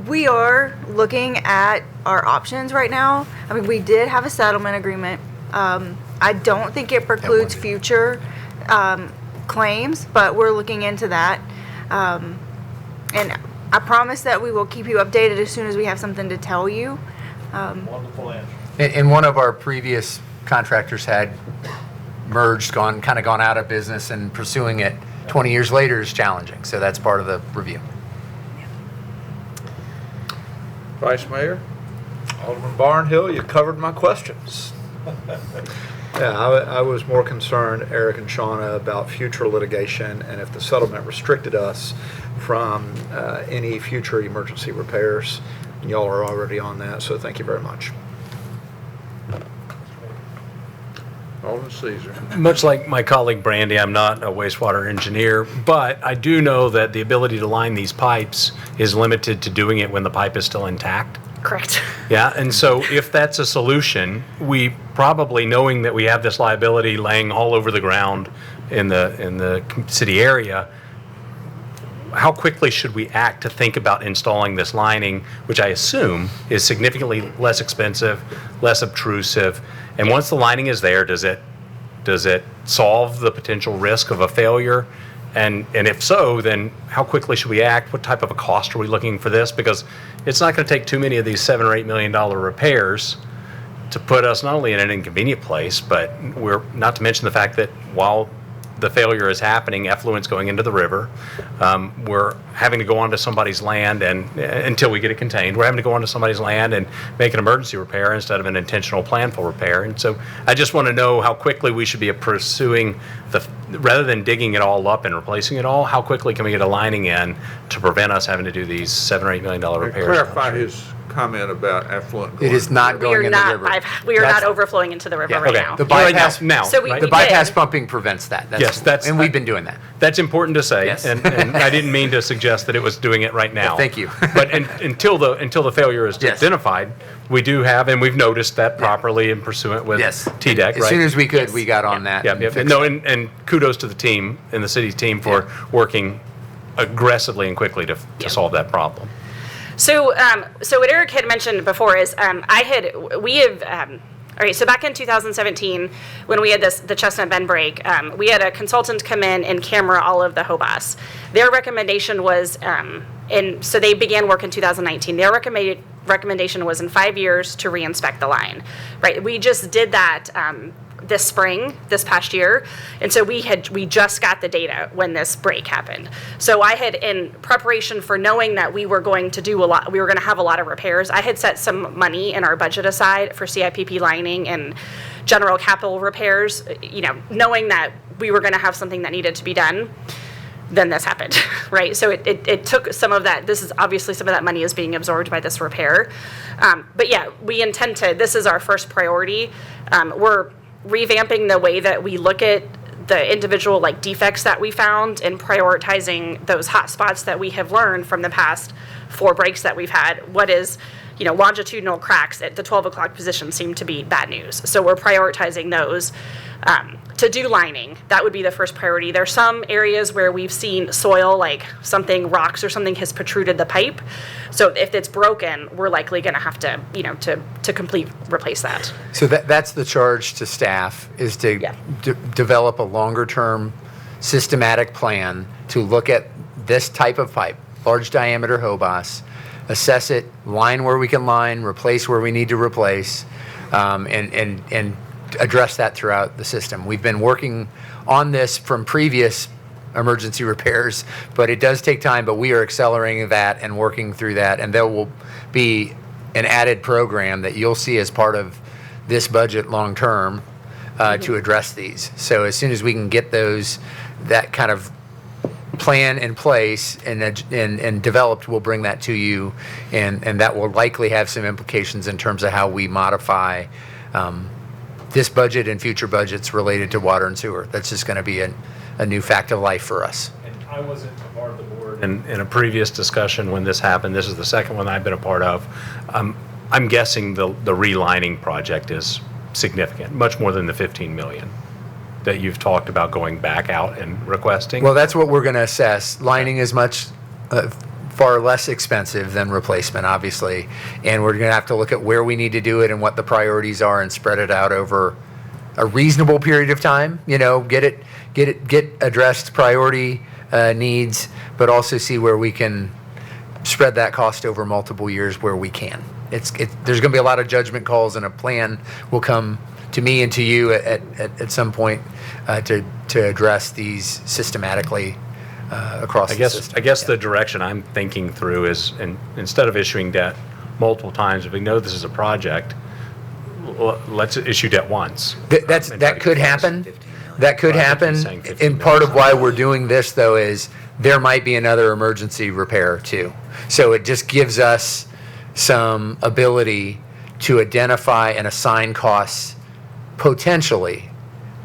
We are looking at our options right now. I mean, we did have a settlement agreement. I don't think it precludes future claims, but we're looking into that. And I promise that we will keep you updated as soon as we have something to tell you. Wonderful answer. And one of our previous contractors had merged, gone out of business, and pursuing it 20 years later is challenging. So that's part of the review. Vice Mayor? Alderman Barnhill, you covered my questions. Yeah, I was more concerned, Eric and Shauna, about future litigation and if the settlement restricted us from any future emergency repairs. And y'all are already on that, so thank you very much. Alderman Caesar. Much like my colleague Brandy, I'm not a wastewater engineer, but I do know that the ability to line these pipes is limited to doing it when the pipe is still intact. Correct. Yeah, and so if that's a solution, we probably, knowing that we have this liability laying all over the ground in the city area, how quickly should we act to think about installing this lining, which I assume is significantly less expensive, less obtrusive? And once the lining is there, does it solve the potential risk of a failure? And if so, then how quickly should we act? What type of a cost are we looking for this? Because it's not going to take too many of these $7 or $8 million repairs to put us not only in an inconvenient place, but we're not to mention the fact that while the failure is happening, effluent's going into the river. We're having to go onto somebody's land and until we get it contained, we're having to go onto somebody's land and make an emergency repair instead of an intentional planful repair. And so I just want to know how quickly we should be pursuing rather than digging it all up and replacing it all, how quickly can we get a lining in to prevent us having to do these $7 or $8 million repairs? Clarify his comment about effluent. It is not going in the river. We are not That's- overflowing into the river right now. The bypass, now, So we- right? the we bypass did. pumping prevents that. Yes, and we've been doing that. That's important to say, Yes. and I didn't mean to suggest that it was doing it right now. Well, thank you. But until the failure is Yes. identified, we do have, and we've noticed that properly in pursuant with Yes. TDEC, right? As soon as we could, we got on that. Yeah, and yeah. fixed No, it. and kudos to the team and the city's team for working aggressively and quickly to solve that problem. So, so what Eric had mentioned before is, all right, so back in 2017, when we had the Chestnut Bend break, we had a consultant come in and camera all of the HOBAS. Their recommendation was, so they began work in 2019. Their recommendation was in 5 years to re-inspect the line, right? We just did that this spring, this past year, and so we just got the data when this break happened. So I had, in preparation for knowing that we were going to do we were going to have a lot of repairs, I had set some money in our budget aside for CIPP lining and general capital repairs, knowing that we were going to have something that needed to be done. Then this happened, right? So it took some of that. This is obviously some of that money is being absorbed by this repair. But yeah, we intend to, this is our first priority. We're revamping the way that we look at the individual defects that we found and prioritizing those hot spots that we have learned from the past 4 breaks that we've had. What is, longitudinal cracks at the 12 o'clock position seem to be bad news. So we're prioritizing those. To do lining, that would be the first priority. There's some areas where we've seen soil, like rocks or something has protruded the pipe. So if it's broken, we're likely going to have to, to complete replace that. So that's the charge to staff, is to develop a longer-term systematic plan to look at this type of pipe, large diameter HOBAS, assess it, line where we can line, replace where we need to replace, and address that throughout the system. We've been working on this from previous emergency repairs, but it does take time, but we are accelerating that and working through that, and there will be an added program that you'll see as part of this budget long-term to address these. So as soon as we can get that kind of plan in place and developed, we'll bring that to you, and that will likely have some implications in terms of how we modify this budget and future budgets related to water and sewer. That's just going to be a new fact of life for us. And I wasn't a part of the board in a previous discussion when this happened. This is the second one I've been a part of. I'm guessing the relining project is significant, much more than the 15 million that you've talked about going back out and requesting. Well, that's what we're going to assess. Lining is much far less expensive than replacement, obviously, and we're going to have to look at where we need to do it and what the priorities are and spread it out over a reasonable period of time. Get addressed priority needs, but also see where we can spread that cost over multiple years where we can. There's going to be a lot of judgment calls, and a plan will come to me and to you at some point to address these systematically across the system. I guess the direction I'm thinking through is, instead of issuing debt multiple times, if we know this is a project, let's issue debt once. That could happen. That could happen. And part of why we're doing this, though, is there might be another emergency repair, too. So it just gives us some ability to identify and assign costs potentially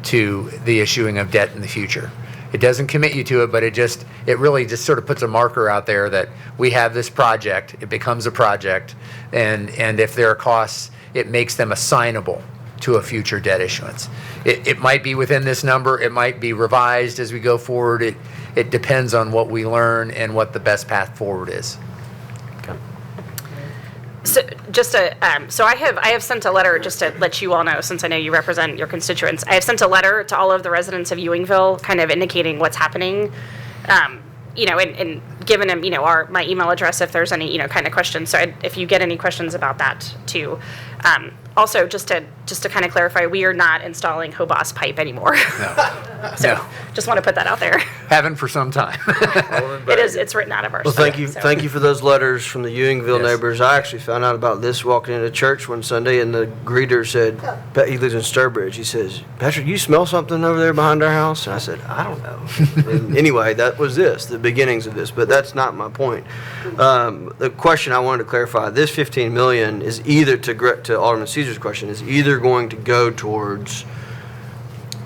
to the issuing of debt in the future. It doesn't commit you to it, but it really just sort of puts a marker out there that we have this project, it becomes a project, and if there are costs, it makes them assignable to a future debt issuance. It might be within this number, it might be revised as we go forward. It depends on what we learn and what the best path forward is. So so I have sent a letter, just to let you all know, since I know you represent your constituents. I have sent a letter to all of the residents of Ewingville, kind of indicating what's happening, and given them, my email address if there's any, kind of questions. So if you get any questions about that too. Also, just to kind of clarify, we are not installing HOBAS pipe anymore. No. So just want to put that out there. Haven't for some time. It's written out of our. Well, thank you for those letters from the Ewingville Yes. neighbors. I actually found out about this walking into church one Sunday, and the greeter said, he lives in Sturbridge. He says, "Patrick, you smell something over there behind our house?" And I said, "I don't know." And anyway, that was the beginnings of this, but that's not my point. The question I wanted to clarify: this 15 million is either to Alderman Caesar's question, is either going to go towards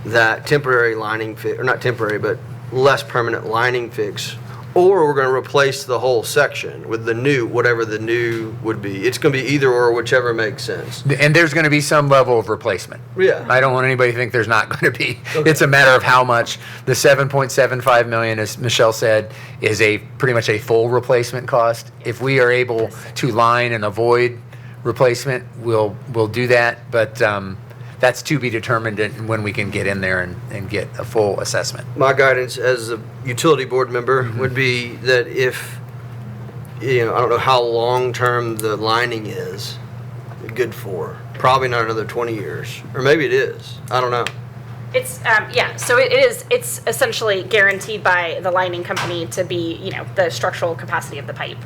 that temporary lining fix, or not temporary, but less permanent lining fix, or we're going to replace the whole section with the new, whatever the new would be. It's going to be either or, whichever makes sense. And there's going to be some level of replacement. Yeah. I don't want anybody to think there's not going to be. It's a matter of how much. The 7.75 million, as Michelle said, is pretty much a full replacement cost. If we are able to line and avoid replacement, we'll do that. But that's to be determined when we can get in there and get a full assessment. My guidance as a utility board member would be that if, I don't know how long-term the lining is good for. Probably not another 20 years. Or maybe it is. I don't know. It's, so it's essentially guaranteed by the lining company to be, the structural capacity of the pipe.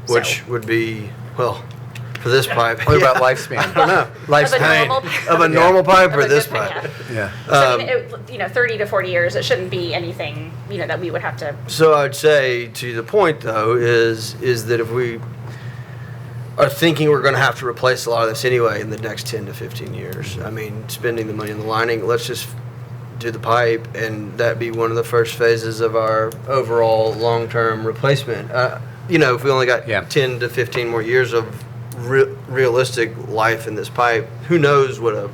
Which would be, well, for this pipe. What about lifespan? I don't know. Lifespan. Of a normal pipe or Of a this good pipe, pipe? Yeah. So, 30 to 40 years, it shouldn't be anything, that we would have to. So I'd say, to the point though, is that if we are thinking we're going to have to replace a lot of this anyway in the next 10 to 15 years, I mean, spending the money on the lining, let's just do the pipe and that be one of the first phases of our overall long-term replacement. If we only got 10 to 15 more years of realistic life in this pipe, who knows what a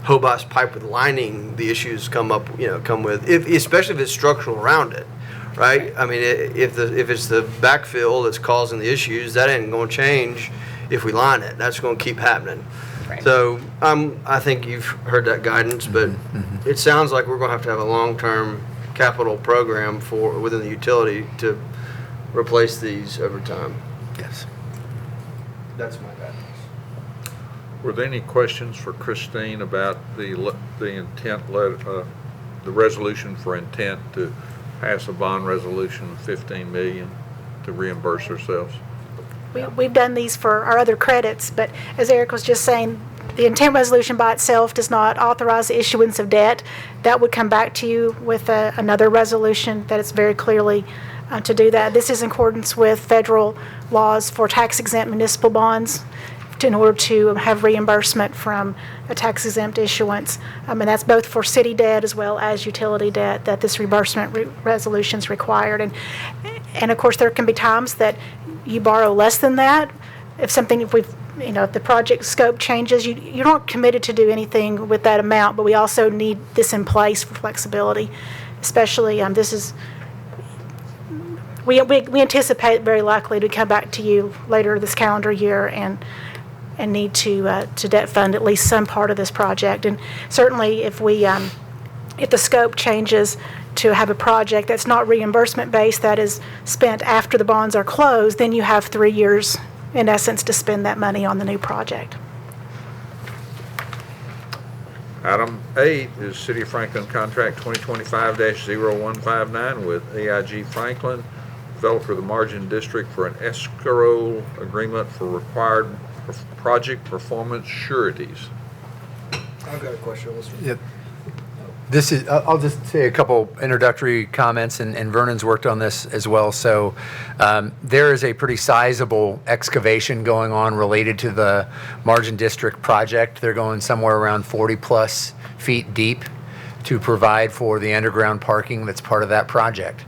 Hobos pipe with lining, the issues come with, especially if it's structural around it, right? I mean, if it's the backfill that's causing the issues, that ain't going to change if we line it. That's going to keep happening. Right. So I think you've heard that guidance, but it sounds like we're going to have a long-term capital program within the utility to replace these over time. Yes. That's my guidance. Were there any questions for Christine about the intent, the resolution for intent to pass a bond resolution of $15 million to reimburse ourselves? We've done these for our other credits, but as Eric was just saying, the intent resolution by itself does not authorize the issuance of debt. That would come back to you with another resolution that is very clearly to do that. This is in accordance with federal laws for tax-exempt municipal bonds in order to have reimbursement from a tax-exempt issuance. And that's both for city debt as well as utility debt that this reimbursement resolution is required. And of course, there can be times that you borrow less than that. If the project scope changes, you aren't committed to do anything with that amount, but we also need this in place for flexibility, especially we anticipate very likely to come back to you later this calendar year and need to debt fund at least some part of this project. And certainly if the scope changes to have a project that's not reimbursement based, that is spent after the bonds are closed, then you have 3 years in essence to spend that money on the new project. Item 8 is City of Franklin Contract 2025-0159 with AIG Franklin, developer of the Margin District, for an escrow agreement for required project performance sureties. I've got a question on this one. Yep. I'll just say a couple introductory comments, and Vernon's worked on this as well. So there is a pretty sizable excavation going on related to the Margin District project. They're going somewhere around 40 plus feet deep to provide for the underground parking that's part of that project.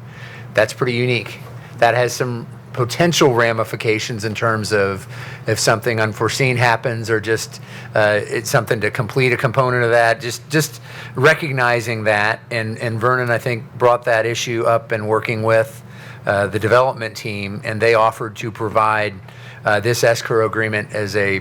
That's pretty unique. That has some potential ramifications in terms of if something unforeseen happens or just it's something to complete a component of that, just recognizing that. And Vernon, I think, brought that issue up and working with the development team, and they offered to provide this escrow agreement as a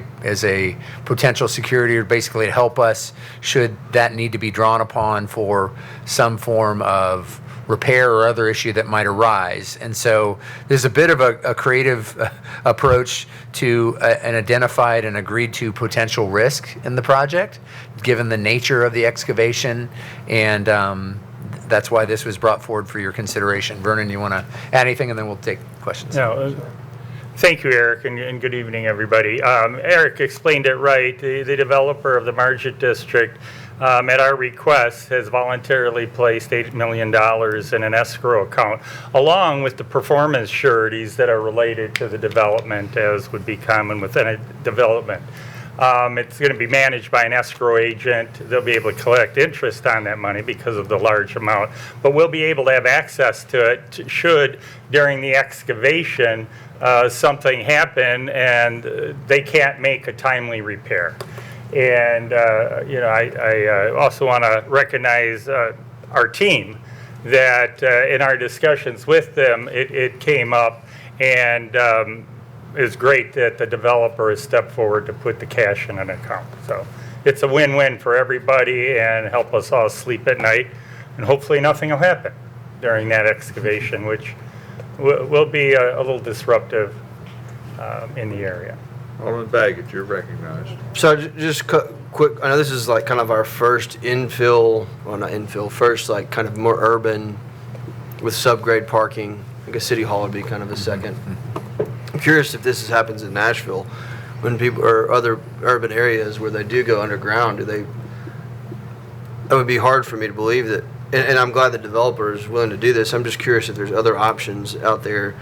potential security, or basically to help us should that need to be drawn upon for some form of repair or other issue that might arise. And so there's a bit of a creative approach to an identified and agreed to potential risk in the project, given the nature of the excavation, and that's why this was brought forward for your consideration. Vernon, you want to add anything, and then we'll take questions. No. Thank you, Eric, and good evening, everybody. Eric explained it right. The developer of the Margin District, at our request, has voluntarily placed $8 million in an escrow account, along with the performance sureties that are related to the development, as would be common within a development. It's going to be managed by an escrow agent. They'll be able to collect interest on that money because of the large amount, but we'll be able to have access to it should during the excavation something happen and they can't make a timely repair. And, I also want to recognize our team that in our discussions with them, it came up, and it's great that the developer has stepped forward to put the cash in an account. So it's a win-win for everybody and help us all sleep at night, and hopefully nothing will happen during that excavation, which will be a little disruptive in the area. Alderman Baggett, you're recognized. So just quick, I know this is like kind of our first infill, well, not infill, first like kind of more urban with subgrade parking. I guess City Hall would be kind of a second. I'm curious if this happens in Nashville when people, or other urban areas where they do go underground, that would be hard for me to believe that, and I'm glad the developer is willing to do this. I'm just curious if there's other options out there.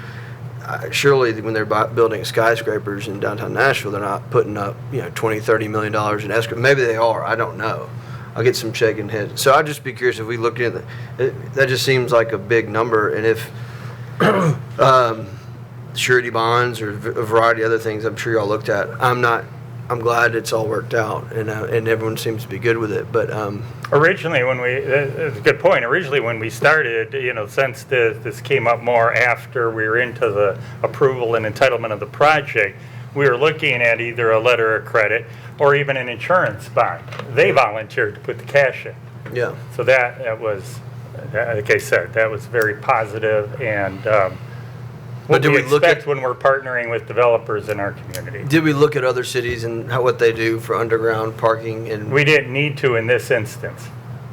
Surely when they're building skyscrapers in downtown Nashville, they're not putting up, $20-30 million in escrow. Maybe they are. I don't know. I'll get some shaking heads. So I'd just be curious if we look at that just seems like a big number. And if surety bonds or a variety of other things I'm sure y'all looked at, I'm glad it's all worked out and everyone seems to be good with it. But originally, that's a good point. Originally, when we started, since this came up more after we were into the approval and entitlement of the project, we were looking at either a letter of credit or even an insurance bond. They volunteered to put the cash in. Yeah. So that was, like I said, that was very positive and what we expect when we're partnering with developers in our community. Did we look at other cities and what they do for underground parking? And we didn't need to in this instance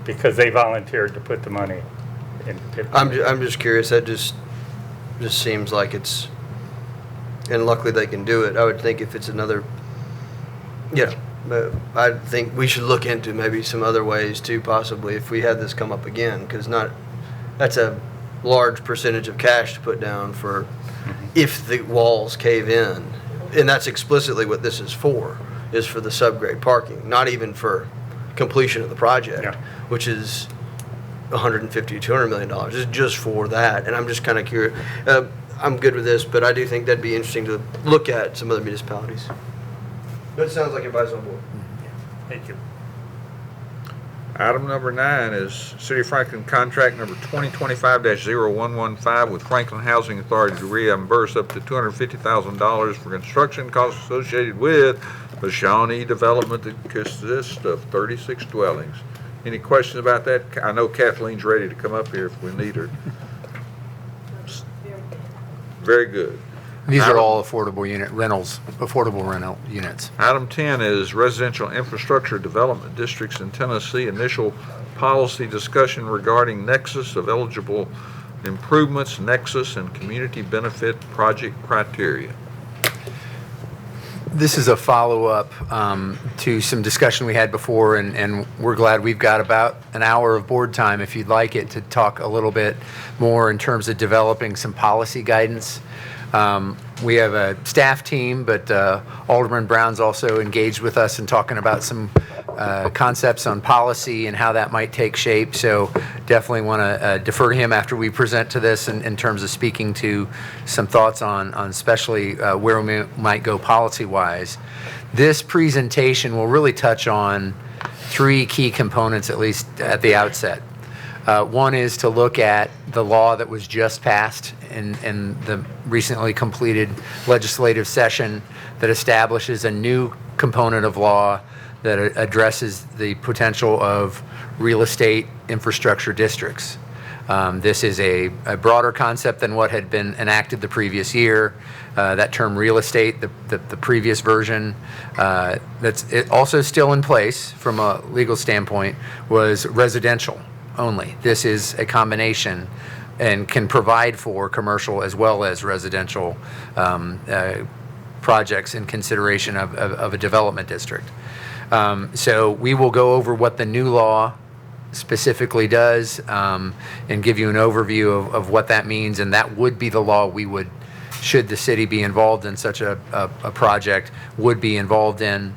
because they volunteered to put the money in. I'm just curious. That just seems like it's, and luckily they can do it. I would think if it's another, but I think we should look into maybe some other ways too, possibly if we had this come up again, because that's a large percentage of cash to put down for if the walls cave in, and that's explicitly what this is for the subgrade parking, not even for completion of the project, which is $150 to $200 million. It's just for that, and I'm just kind of curious. I'm good with this, but I do think that'd be interesting to look at some other municipalities. But it sounds like everybody's on board. Thank you. Item number 9 is City of Franklin contract number 2025-0115 with Franklin Housing Authority to reimburse up to $250,000 for construction costs associated with the Shawnee development that consists of 36 dwellings. Any questions about that? I know Kathleen's ready to come up here if we need her. Very good. These are all affordable rental units. Item 10 is residential infrastructure development districts in Tennessee. Initial policy discussion regarding nexus of eligible improvements, nexus, and community benefit project criteria. This is a follow-up to some discussion we had before, and we're glad we've got about an hour of board time, if you'd like it, to talk a little bit more in terms of developing some policy guidance. We have a staff team, but Alderman Brown's also engaged with us in talking about some concepts on policy and how that might take shape. So definitely want to defer to him after we present to this in terms of speaking to some thoughts on especially where we might go policy-wise. This presentation will really touch on 3 key components, at least at the outset. One is to look at the law that was just passed in the recently completed legislative session that establishes a new component of law that addresses the potential of real estate infrastructure districts. This is a broader concept than what had been enacted the previous year. That term real estate, the previous version, that's also still in place from a legal standpoint, was residential only. This is a combination and can provide for commercial as well as residential projects in consideration of a development district. So we will go over what the new law specifically does and give you an overview of what that means, and that would be the law we would, should the city be involved in such a project, would be involved in.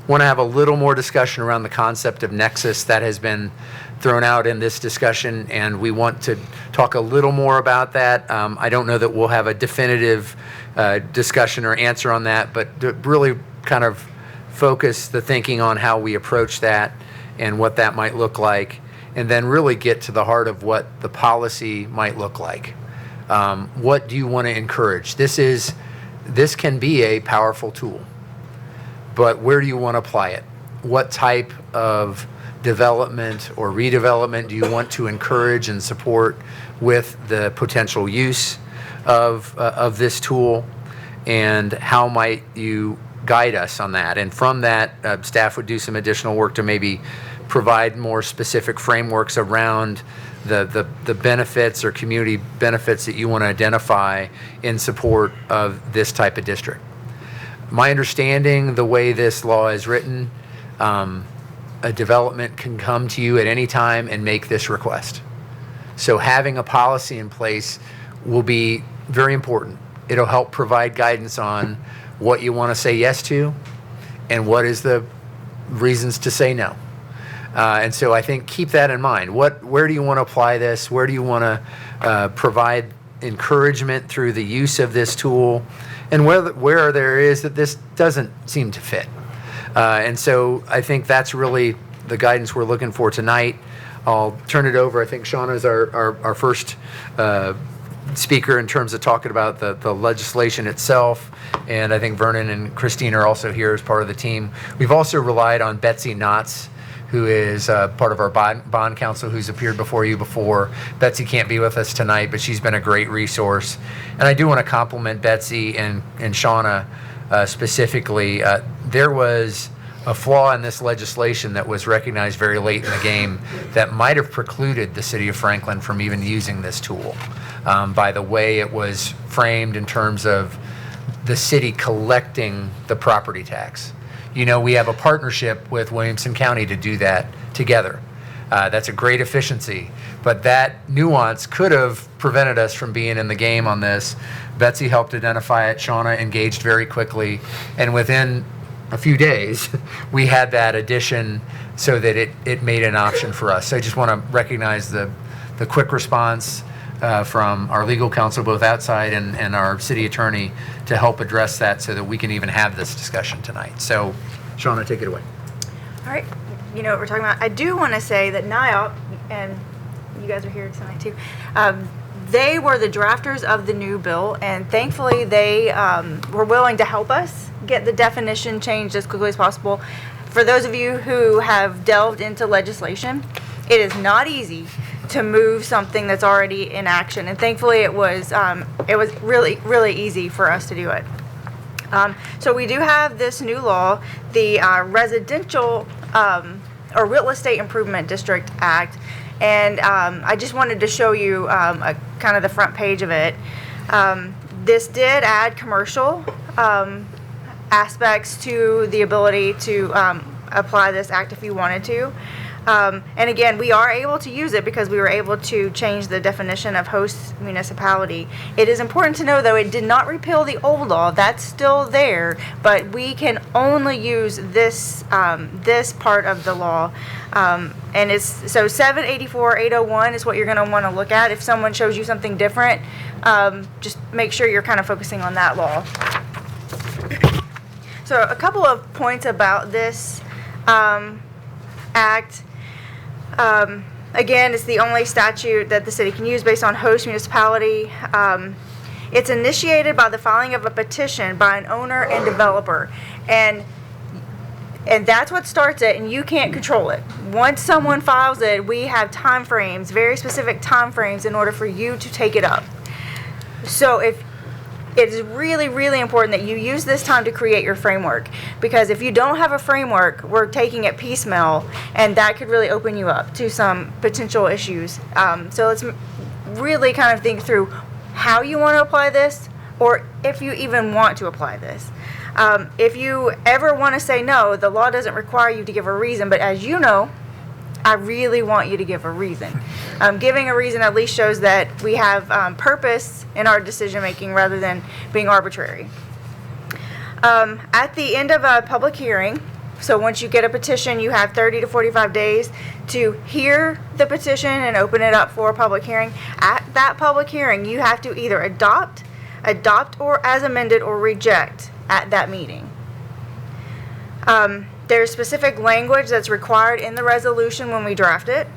want to have a little more discussion around the concept of nexus that has been thrown out in this discussion, and we want to talk a little more about that. I don't know that we'll have a definitive discussion or answer on that, but to really kind of focus the thinking on how we approach that and what that might look like, and then really get to the heart of what the policy might look like. What do you want to encourage? This can be a powerful tool, but where do you want to apply it? What type of development or redevelopment do you want to encourage and support with the potential use of this tool, and how might you guide us on that? And from that, staff would do some additional work to maybe provide more specific frameworks around the benefits or community benefits that you want to identify in support of this type of district. My understanding, the way this law is written, a development can come to you at any time and make this request. So having a policy in place will be very important. It'll help provide guidance on what you want to say yes to and what is the reasons to say no. And so I think keep that in mind. Where do you want to apply this? Where do you want to provide encouragement through the use of this tool? And where there is that this doesn't seem to fit. And so I think that's really the guidance we're looking for tonight. I'll turn it over. I think Shauna is our first speaker in terms of talking about the legislation itself. And I think Vernon and Christine are also here as part of the team. We've also relied on Betsy Knotts, who is part of our bond counsel, who's appeared before you before. Betsy can't be with us tonight, but she's been a great resource. And I do want to compliment Betsy and Shauna specifically. There was a flaw in this legislation that was recognized very late in the game that might have precluded the city of Franklin from even using this tool by the way it was framed in terms of the city collecting the property tax. You know, we have a partnership with Williamson County to do that together. That's a great efficiency, but that nuance could have prevented us from being in the game on this. Betsy helped identify it. Shauna engaged very quickly, and within a few days, we had that addition so that it made an option for us. So I just want to recognize the quick response from our legal counsel, both outside and our city attorney, to help address that so that we can even have this discussion tonight. So, Shauna, take it away. All right, you know what we're talking about. I do want to say that NIOP, and you guys are here tonight too, they were the drafters of the new bill, and thankfully they were willing to help us get the definition changed as quickly as possible. For those of you who have delved into legislation, it is not easy to move something that's already in action, and thankfully it was really, really easy for us to do it. So we do have this new law, the Residential or Real Estate Improvement District Act, and I just wanted to show you kind of the front page of it. This did add commercial aspects to the ability to apply this act if you wanted to. And again, we are able to use it because we were able to change the definition of host municipality. It is important to know, though, it did not repeal the old law. That's still there, but we can only use this this part of the law. And it's so 784-801 is what you're going to want to look at. If someone shows you something different, just make sure you're kind of focusing on that law. So a couple of points about this act. Again, it's the only statute that the city can use based on host municipality. It's initiated by the filing of a petition by an owner and developer. And that's what starts it, and you can't control it. Once someone files it, we have time frames, very specific time frames, in order for you to take it up. So it is really, really important that you use this time to create your framework, because if you don't have a framework, we're taking it piecemeal, and that could really open you up to some potential issues. So let's really kind of think through how you want to apply this, or if you even want to apply this. If you ever want to say no, the law doesn't require you to give a reason, but as you know, I really want you to give a reason. Giving a reason at least shows that we have purpose in our decision making rather than being arbitrary. At the end of a public hearing, So once you get a petition, you have 30 to 45 days to hear the petition and open it up for a public hearing. At that public hearing, you have to either adopt or as amended, or reject at that meeting. There's specific language that's required in the resolution when we draft it.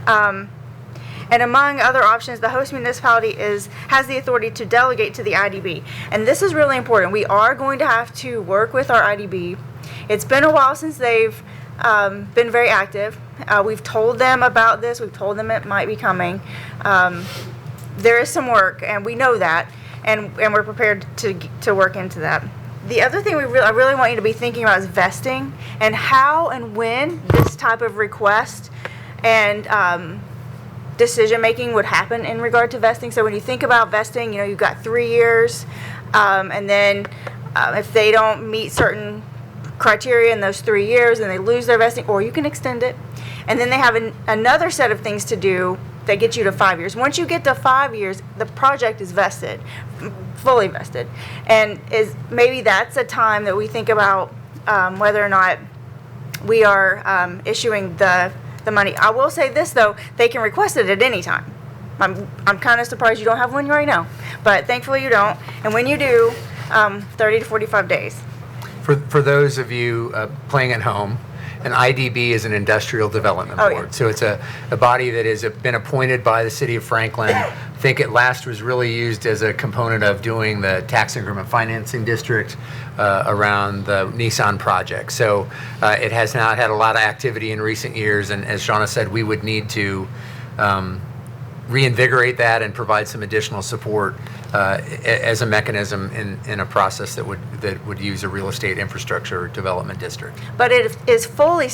And among other options, the host municipality has the authority to delegate to the IDB. And this is really important. We are going to have to work with our IDB. It's been a while since they've been very active. We've told them about this. We've told them it might be coming. There is some work, and we know that, and we're prepared to work into that. The other thing I really want you to be thinking about is vesting, and how and when this type of request and decision-making would happen in regard to vesting. So when you think about vesting, you've got 3 years, and then if they don't meet certain criteria in those 3 years and they lose their vesting, or you can extend it. And then they have another set of things to do that get you to 5 years. Once you get to 5 years, the project is vested, fully vested. And maybe that's a time that we think about whether or not we are issuing the money. I will say this, though, they can request it at any time. I'm kind of surprised you don't have one right now, but thankfully you don't. And when you do, 30 to 45 days. For those of you playing at home, an IDB is an industrial development board. Yeah. So it's a body that has been appointed by the city of Franklin. I think it last was really used as a component of doing the tax increment financing district around the Nissan project. So it has not had a lot of activity in recent years, and as Shauna said, we would need to reinvigorate that and provide some additional support as a mechanism in a process that would use a real estate infrastructure development district. But it is fully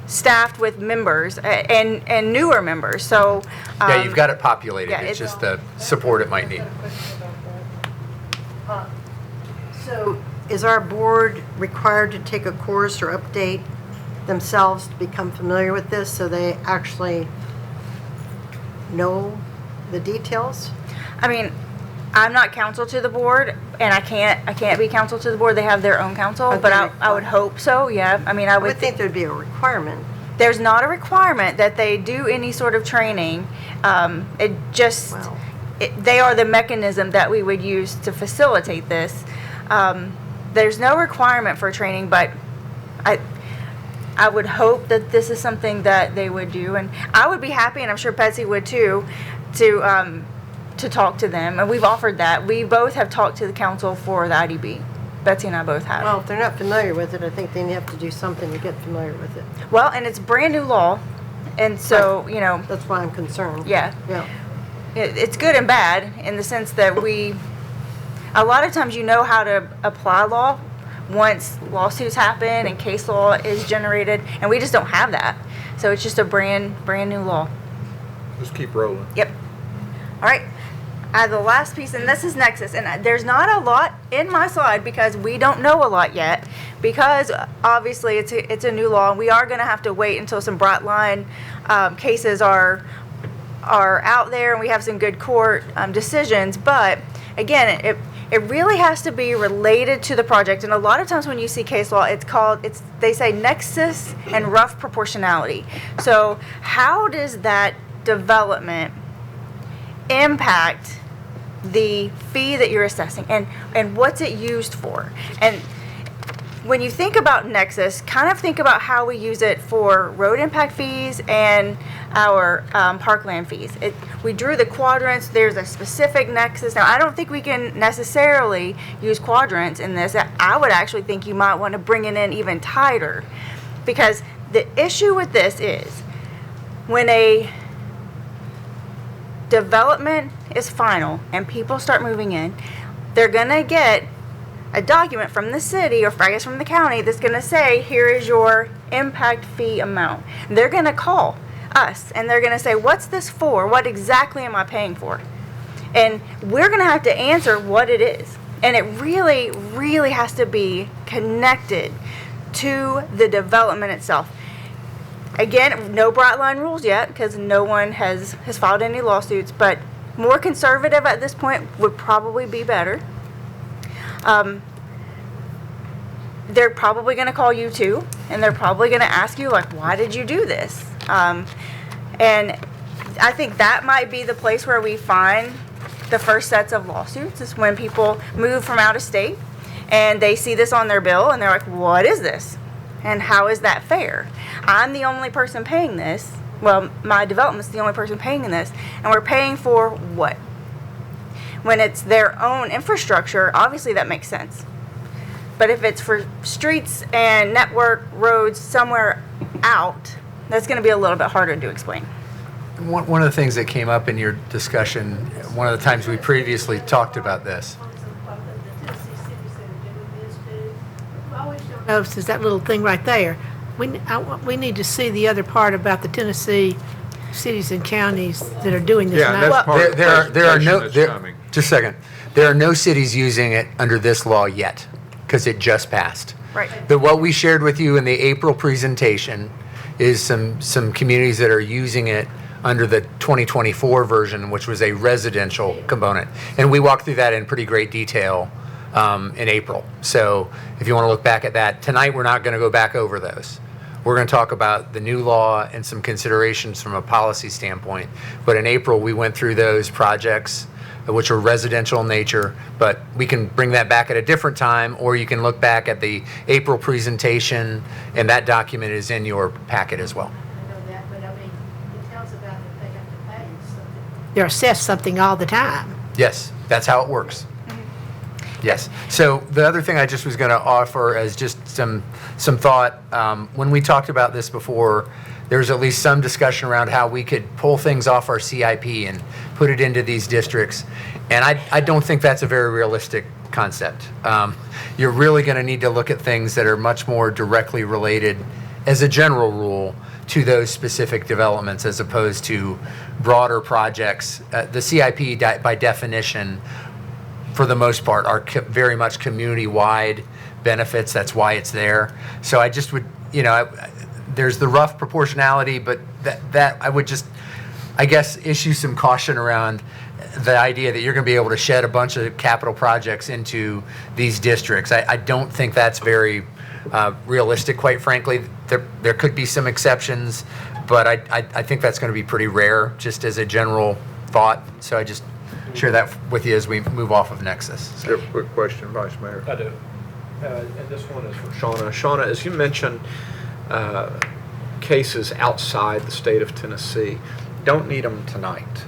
staffed with members and newer members. So Yeah, you've got it populated. yeah, It's just the support it might need. So is our board required to take a course or update themselves to become familiar with this so they actually know the details? I mean, I'm not counsel to the board, and I can't be counsel to the board. They have their own counsel, but I would hope so. Yeah, I mean, I would think there'd be a requirement. There's not a requirement that they do any sort of training. It just they are the mechanism that we would use to facilitate this. There's no requirement for training, but I would hope that this is something that they would do, and I would be happy, and I'm sure Betsy would too, to talk to them. And we've offered that. We both have talked to the council for the IDB. Betsy and I both have. Well, if they're not familiar with it, I think they have to do something to get familiar with it. Well, and it's brand new law, and so, That's why I'm concerned. Yeah. Yeah. It's good and bad in the sense that a lot of times how to apply law once lawsuits happen and case law is generated, and we just don't have that. So it's just a brand new law. Just keep rolling. Yep. All right. The last piece, and this is Nexus, and there's not a lot in my slide because we don't know a lot yet, because obviously it's a new law, and we are going to have to wait until some bright line cases are out there and we have some good court decisions. But again, it really has to be related to the project, and a lot of times when you see case law, they say nexus and rough proportionality. So how does that development impact the fee that you're assessing, and what's it used for? And when you think about nexus, kind of think about how we use it for road impact fees and our parkland fees. We drew the quadrants. There's a specific nexus. Now, I don't think we can necessarily use quadrants in this. I would actually think you might want to bring it in even tighter, because the issue with this is when a development is final and people start moving in, they're going to get a document from the city, or I guess from the county, that's going to say, here is your impact fee amount. They're going to call us and they're going to say, what's this for? What exactly am I paying for? And we're going to have to answer what it is. And it really, really has to be connected to the development itself. Again, no bright line rules yet because no one has filed any lawsuits, but more conservative at this point would probably be better. they're probably going to call you too, and they're probably going to ask you, like, why did you do this? And I think that might be the place where we find the first sets of lawsuits, is when people move from out of state and they see this on their bill and they're like, what is this? And how is that fair? I'm the only person paying this. Well, my development's the only person paying this, and we're paying for what? When it's their own infrastructure, obviously that makes sense. But if it's for streets and network roads somewhere out, that's going to be a little bit harder to explain. One of the things that came up in your discussion, one of the times we previously talked about this. Is that little thing right there. We need to see the other part about the Tennessee cities and counties that are doing this Yeah, now. that's part of the There are no, presentation that's coming. just a second. There are no cities using it under this law yet, because it just passed. Right. What we shared with you in the April presentation is some communities that are using it under the 2024 version, which was a residential component. And we walked through that in pretty great detail in April. So if you want to look back at that, tonight we're not going to go back over those. We're going to talk about the new law and some considerations from a policy standpoint. But in April, we went through those projects, which are residential in nature, but we can bring that back at a different time, or you can look back at the April presentation, and that document is in your packet as well. They're assessed something all the time. Yes, that's how it works. Yes. So the other thing I just was going to offer as just some thought, when we talked about this before, there was at least some discussion around how we could pull things off our CIP and put it into these districts. And I don't think that's a very realistic concept. You're really going to need to look at things that are much more directly related, as a general rule, to those specific developments as opposed to broader projects. The CIP, by definition, for the most part, are very much community-wide benefits. That's why it's there. So I just would, there's the rough proportionality, but that I would just, I guess, issue some caution around the idea that you're going to be able to shed a bunch of capital projects into these districts. I don't think that's very realistic, quite frankly. There could be some exceptions, but I think that's going to be pretty rare, just as a general thought. So I just share that with you as we move off of Nexus. So. Quick question, Vice Mayor. I do. And this one is for Shauna. Shauna, as you mentioned, cases outside the state of Tennessee, don't need them tonight.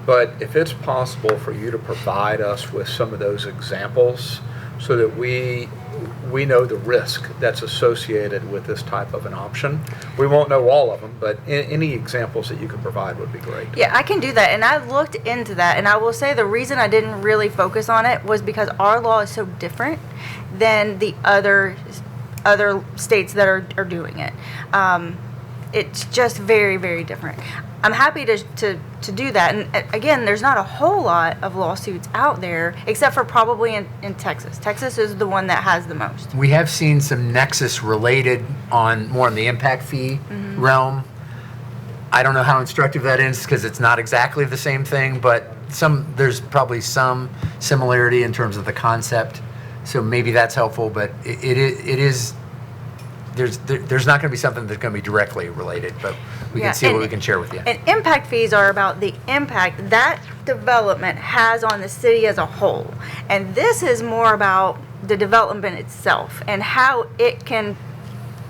But if it's possible for you to provide us with some of those examples so that we know the risk that's associated with this type of an option. We won't know all of them, but any examples that you can provide would be great. Yeah, I can do that. And I looked into that. And I will say the reason I didn't really focus on it was because our law is so different than the other states that are doing it. It's just very, very different. I'm happy to do that. And again, there's not a whole lot of lawsuits out there, except for probably in Texas. Texas is the one that has the most. We have seen some Nexus related more on the impact fee realm. I don't know how instructive that is because it's not exactly the same thing, but there's probably some similarity in terms of the concept. So maybe that's helpful, but it is. There's not going to be something that's going to be directly related, but we can see what we can share with you. And impact fees are about the impact that development has on the city as a whole. And this is more about the development itself and how it can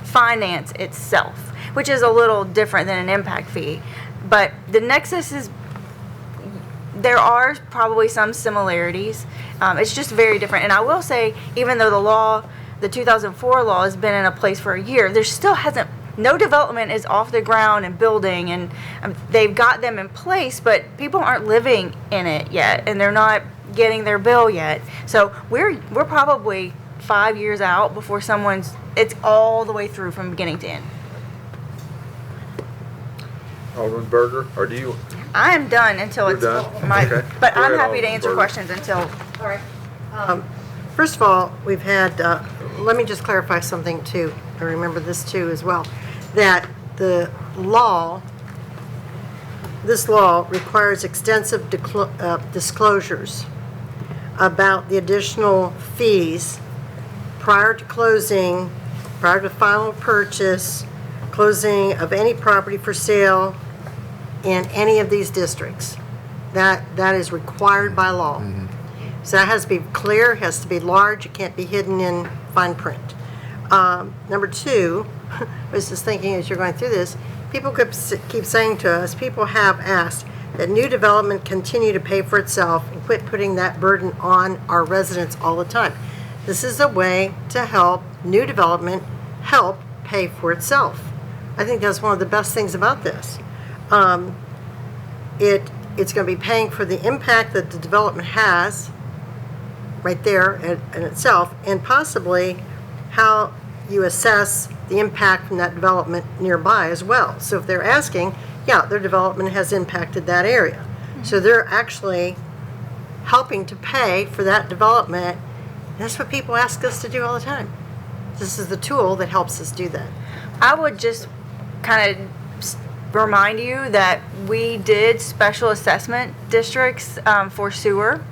finance itself, which is a little different than an impact fee. But the Nexus there are probably some similarities. It's just very different. And I will say, even though the 2004 law has been in a place for a year, there still no development is off the ground and building, and they've got them in place, but people aren't living in it yet, and they're not getting their bill yet. So we're probably 5 years out before it's all the way through from beginning to end. Alderman Berger, or do you? I am done until You're it's done? my, Okay. but Go I'm ahead, happy to Alderman answer Berger. questions until. All right. First of all, we've had, let me just clarify something too. I remember this too as well, that this law requires extensive disclosures about the additional fees prior to closing, prior to final purchase, closing of any property for sale in any of these districts. That is required by law. So that has to be clear, has to be large, it can't be hidden in fine print. Number two, I was just thinking as you're going through this, people keep saying to us, people have asked that new development continue to pay for itself and quit putting that burden on our residents all the time. This is a way to help new development help pay for itself. I think that's one of the best things about this. It's going to be paying for the impact that the development has right there in itself, and possibly how you assess the impact from that development nearby as well. So if they're asking, yeah, their development has impacted that area. So they're actually helping to pay for that development. That's what people ask us to do all the time. This is the tool that helps us do that. I would just kind of remind you that we did special assessment districts for sewer.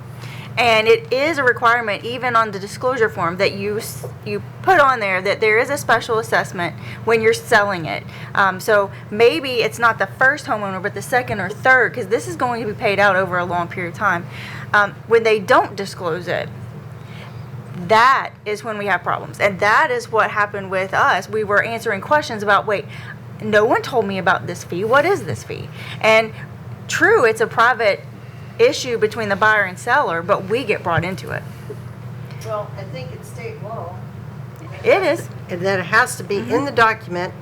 And it is a requirement, even on the disclosure form, that you put on there that there is a special assessment when you're selling it. So maybe it's not the first homeowner, but the second or third, because this is going to be paid out over a long period of time. When they don't disclose it, that is when we have problems. And that is what happened with us. We were answering questions about, wait, no one told me about this fee. What is this fee? And true, it's a private issue between the buyer and seller, but we get brought into it. Well, I think it's state law. It is. And that it has to be in the document,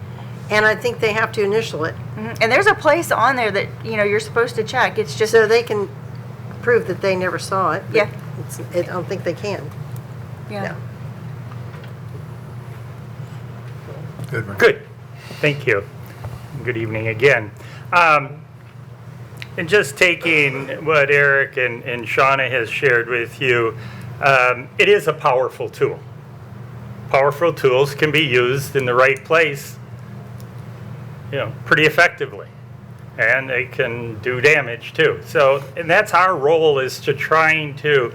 and I think they have to initial it. And there's a place on there that, you're supposed to check. It's just so they can prove that they never saw it. Yeah. I don't think they can. Yeah. Good. Thank you. Good evening again. And just taking what Eric and Shauna has shared with you, it is a powerful tool. Powerful tools can be used in the right place, pretty effectively. And they can do damage too. So, and that's our role, is to trying to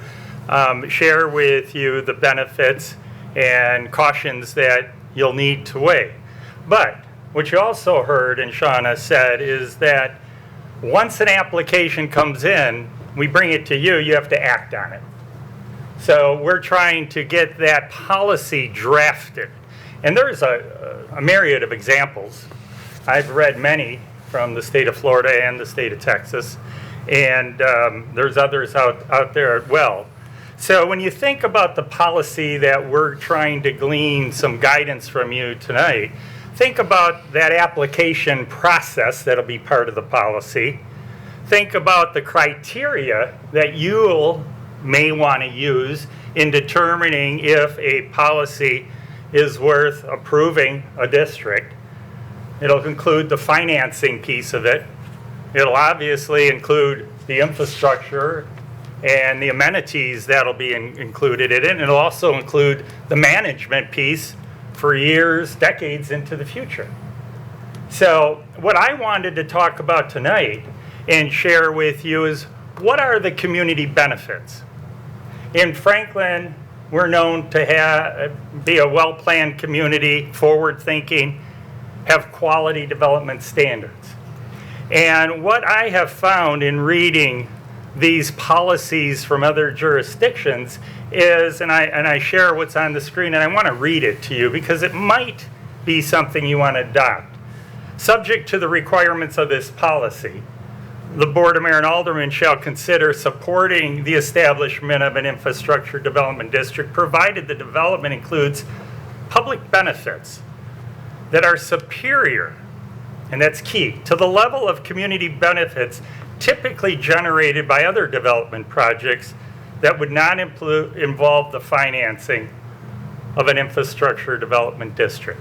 share with you the benefits and cautions that you'll need to weigh. But what you also heard and Shauna said is that once an application comes in, we bring it to you, you have to act on it. So we're trying to get that policy drafted. And there's a myriad of examples. I've read many from the state of Florida and the state of Texas, and there's others out there as well. So when you think about the policy that we're trying to glean some guidance from you tonight, think about that application process that'll be part of the policy. Think about the criteria that you may want to use in determining if a policy is worth approving a district. It'll include the financing piece of it. It'll obviously include the infrastructure and the amenities that'll be included in it. And it'll also include the management piece for years, decades into the future. So what I wanted to talk about tonight and share with you is, what are the community benefits? In Franklin, we're known to be a well-planned community, forward-thinking, have quality development standards. And what I have found in reading these policies from other jurisdictions is, and I share what's on the screen, and I want to read it to you because it might be something you want to adopt. Subject to the requirements of this policy, the Board of Mayor and Aldermen shall consider supporting the establishment of an infrastructure development district, provided the development includes public benefits that are superior, and that's key, to the level of community benefits typically generated by other development projects that would not involve the financing of an infrastructure development district.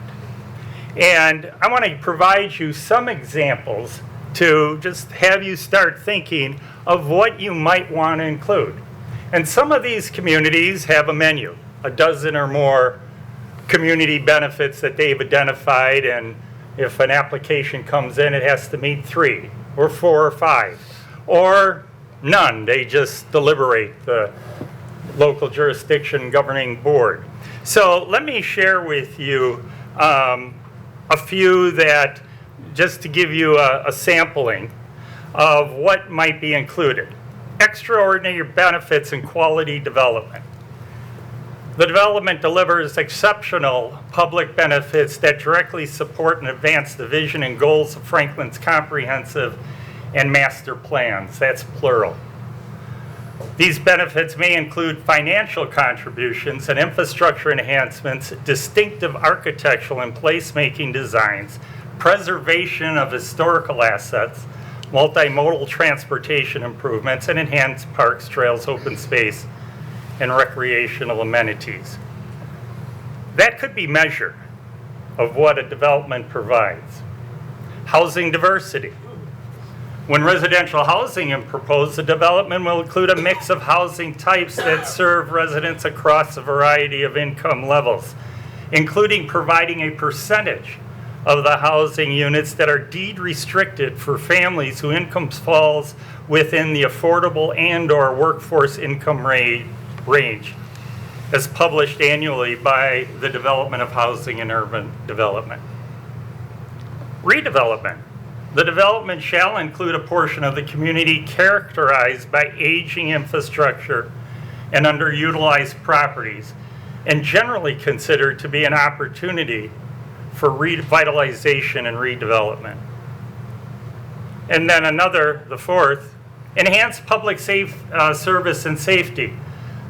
And I want to provide you some examples to just have you start thinking of what you might want to include. And some of these communities have a menu, a dozen or more community benefits that they've identified, and if an application comes in, it has to meet 3 or 4 or 5, or none. They just deliberate, the local jurisdiction governing board. So let me share with you a few that, just to give you a sampling of what might be included. Extraordinary benefits and quality development. The development delivers exceptional public benefits that directly support and advance the vision and goals of Franklin's comprehensive and master plans. That's plural. These benefits may include financial contributions and infrastructure enhancements, distinctive architectural and placemaking designs, preservation of historical assets, multimodal transportation improvements, and enhanced parks, trails, open space, and recreational amenities. That could be measured of what a development provides. Housing diversity. When residential housing is proposed, the development will include a mix of housing types that serve residents across a variety of income levels, including providing a percentage of the housing units that are deed restricted for families whose income falls within the affordable and/or workforce income range, as published annually by the Development of Housing and Urban Development. Redevelopment. The development shall include a portion of the community characterized by aging infrastructure and underutilized properties, and generally considered to be an opportunity for revitalization and redevelopment. And then the fourth, enhanced public service and safety.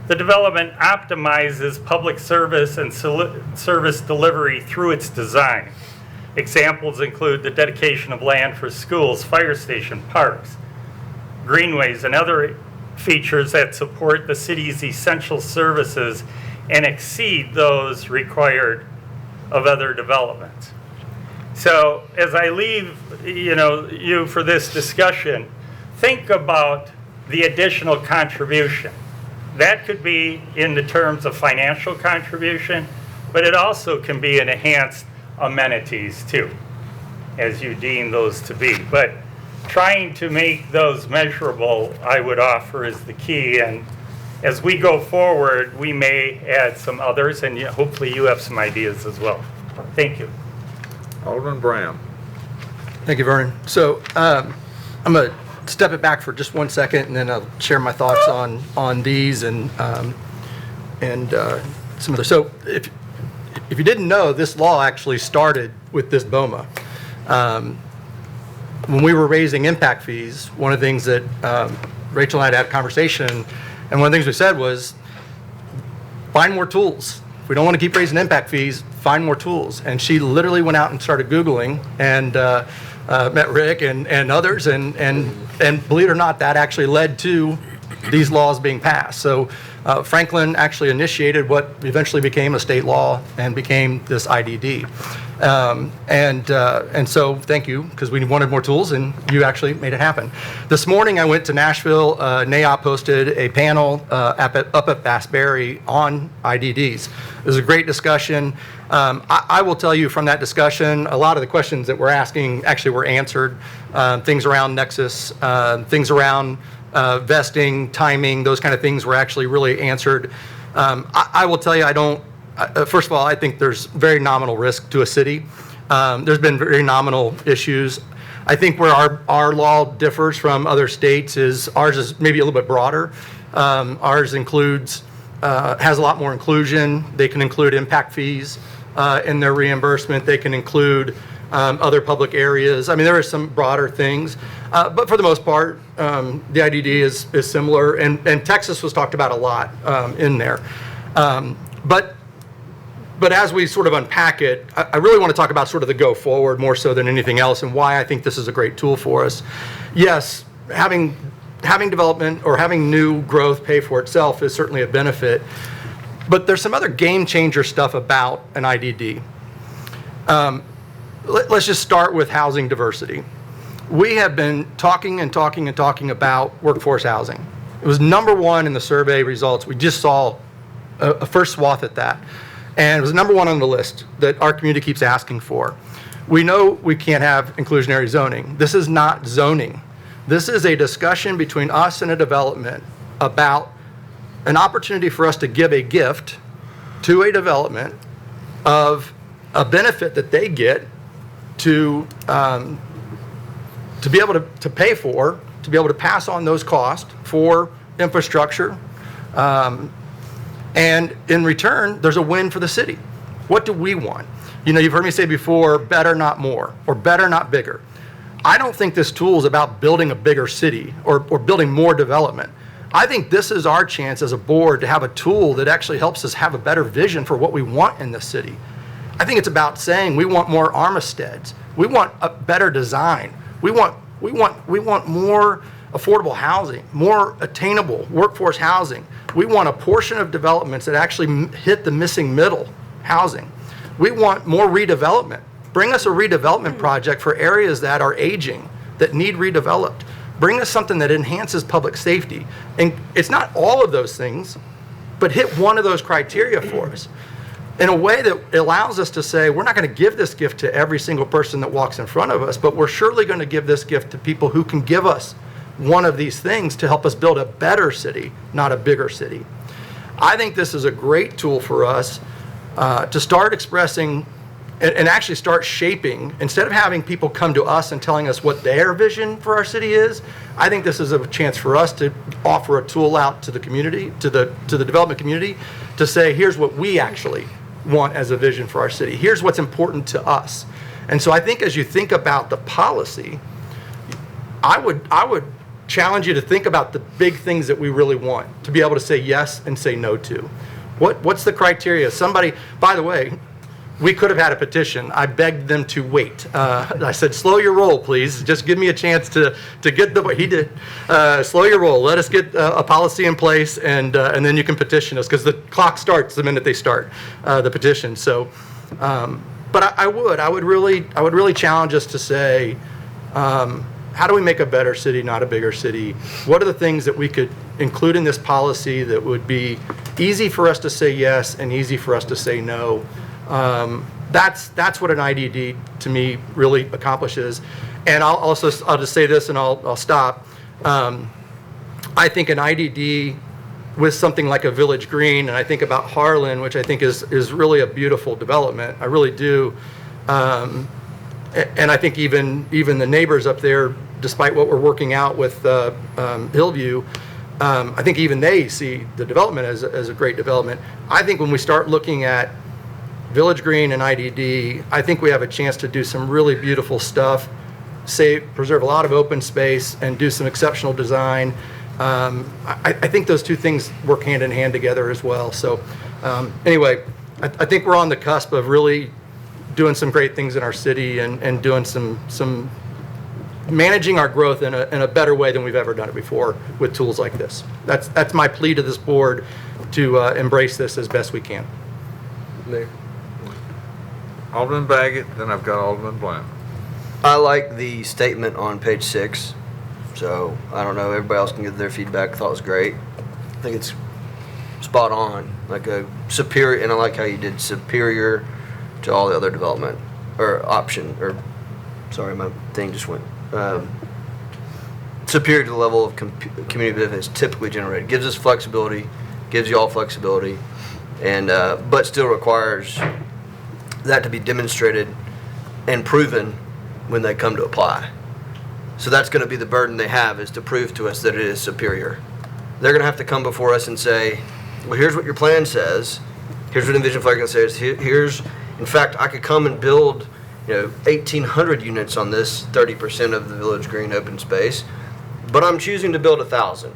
The development optimizes public service and service delivery through its design. Examples include the dedication of land for schools, fire station, parks, greenways, and other features that support the city's essential services and exceed those required of other developments. So as I leave you for this discussion, think about the additional contribution. That could be in the terms of financial contribution, but it also can be an enhanced amenities too, as you deem those to be. But trying to make those measurable, I would offer, is the key. And as we go forward, we may add some others, and hopefully you have some ideas as well. Thank you. Alderman Brown. Thank you, Vernon. So I'm going to step it back for just 1 second, and then I'll share my thoughts on these and some other. So if you didn't know, this law actually started with this BOMA. When we were raising impact fees, one of the things that Rachel and I had a conversation, and one of the things we said was, find more tools. If we don't want to keep raising impact fees, find more tools. And she literally went out and started Googling and met Rick and others, and believe it or not, that actually led to these laws being passed. So Franklin actually initiated what eventually became a state law and became this IDD. And so thank you, because we wanted more tools, and you actually made it happen. This morning I went to Nashville. NAIOP posted a panel up at Bass Berry on IDDs. It was a great discussion. I will tell you from that discussion, a lot of the questions that we're asking actually were answered. Things around nexus, things around vesting, timing, those kind of things were actually really answered. I will tell you, first of all, I think there's very nominal risk to a city. There's been very nominal issues. I think where our law differs from other states is ours is maybe a little bit broader. Ours includes, has a lot more inclusion. They can include impact fees in their reimbursement. They can include other public areas. I mean, there are some broader things, but for the most part, the IDD is similar, and Texas was talked about a lot in there. But as we sort of unpack it, I really want to talk about sort of the go forward more so than anything else, and why I think this is a great tool for us. Yes, having development or having new growth pay for itself is certainly a benefit, but there's some other game changer stuff about an IDD. Let's just start with housing diversity. We have been talking about workforce housing. It was #1 in the survey results. We just saw a first swath at that. And it was #1 on the list that our community keeps asking for. We know we can't have inclusionary zoning. This is not zoning. This is a discussion between us and a development about an opportunity for us to give a gift to a development of a benefit that they get to be able to pay for, to be able to pass on those costs for infrastructure. And in return, there's a win for the city. What do we want? You know, you've heard me say before, better, not more, or better, not bigger. I don't think this tool is about building a bigger city or building more development. I think this is our chance as a board to have a tool that actually helps us have a better vision for what we want in the city. I think it's about saying we want more Armisteads. We want a better design. We want more affordable housing, more attainable workforce housing. We want a portion of developments that actually hit the missing middle housing. We want more redevelopment. Bring us a redevelopment project for areas that are aging, that need redeveloped. Bring us something that enhances public safety. And it's not all of those things, but hit one of those criteria for us in a way that allows us to say, we're not going to give this gift to every single person that walks in front of us, but we're surely going to give this gift to people who can give us one of these things to help us build a better city, not a bigger city. I think this is a great tool for us to start expressing and actually start shaping. Instead of having people come to us and telling us what their vision for our city is, I think this is a chance for us to offer a tool out to the community, to the development community, to say, here's what we actually want as a vision for our city. Here's what's important to us. And so I think as you think about the policy, I would challenge you to think about the big things that we really want, to be able to say yes and say no to. What's the criteria? Somebody, by the way, we could have had a petition. I begged them to wait. I said, slow your roll, please. Just give me a chance to get the, he did. Slow your roll. Let us get a policy in place, and then you can petition us, because the clock starts the minute they start the petition. So, but I would really challenge us to say, how do we make a better city, not a bigger city? What are the things that we could include in this policy that would be easy for us to say yes and easy for us to say no? That's what an IDD to me really accomplishes. And I'll just say this and I'll stop. I think an IDD with something like a Village Green, and I think about Harlan, which I think is really a beautiful development. I really do. And I think even the neighbors up there, despite what we're working out with Hillview, I think even they see the development as a great development. I think when we start looking at Village Green and IDD, I think we have a chance to do some really beautiful stuff, preserve a lot of open space, and do some exceptional design. I think those two things work hand in hand together as well. So anyway, I think we're on the cusp of really doing some great things in our city and doing some managing our growth in a better way than we've ever done it before with tools like this. That's my plea to this board, to embrace this as best we can. Mayor. Alderman Baggett, then I've got Alderman Blount. I like the statement on page 6. So I don't know, everybody else can give their feedback. I thought it was great. I think it's spot on, like a superior, and I like how you did superior to all the other development or option, or sorry, my thing just went. Superior to the level of community benefits typically generated. Gives us flexibility, gives you all flexibility, and but still requires that to be demonstrated and proven when they come to apply. So that's going to be the burden they have, is to prove to us that it is superior. They're going to have to come before us and say, well, here's what your plan says. Here's what Envision Flagon says. Here's, in fact, I could come and build 1,800 units on this 30% of the Village Green open space, but I'm choosing to build 1,000.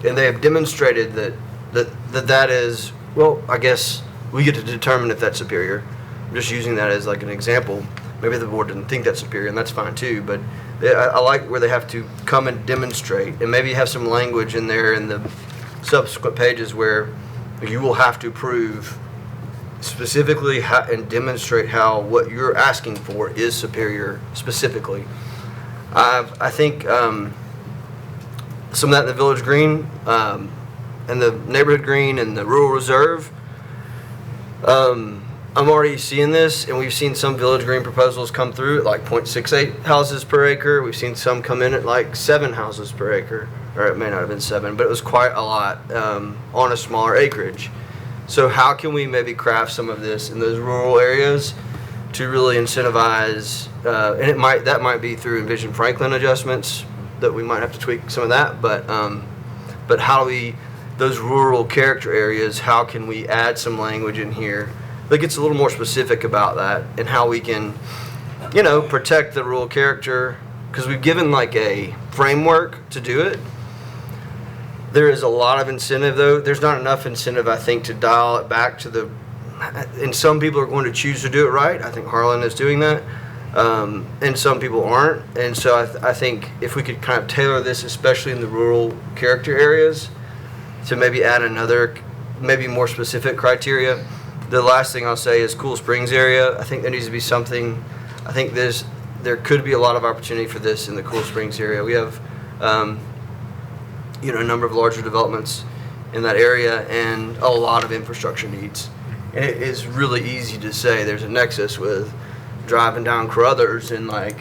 And they have demonstrated that is, well, I guess we get to determine if that's superior. I'm just using that as like an example. Maybe the board didn't think that's superior, and that's fine too, but I like where they have to come and demonstrate, and maybe have some language in there in the subsequent pages where you will have to prove specifically and demonstrate how what you're asking for is superior specifically. I think some of that in the Village Green and the Neighborhood Green and the Rural Reserve, I'm already seeing this, and we've seen some Village Green proposals come through at like 0.68 houses per acre. We've seen some come in at like 7 houses per acre, or it may not have been 7, but it was quite a lot on a smaller acreage. So how can we maybe craft some of this in those rural areas to really incentivize, and that might be through Envision Franklin adjustments, that we might have to tweak some of that, but how do we, those rural character areas, how can we add some language in here that gets a little more specific about that, and how we can, protect the rural character, because we've given like a framework to do it. There is a lot of incentive, though. There's not enough incentive, I think, to dial it back to and some people are going to choose to do it right. I think Harlan is doing that. And some people aren't. And so I think if we could kind of tailor this, especially in the rural character areas, to maybe add another, maybe more specific criteria. The last thing I'll say is Cool Springs area. I think there needs to be something. I think there could be a lot of opportunity for this in the Cool Springs area. We have, a number of larger developments in that area and a lot of infrastructure needs. And it is really easy to say there's a nexus with driving down Carruthers and like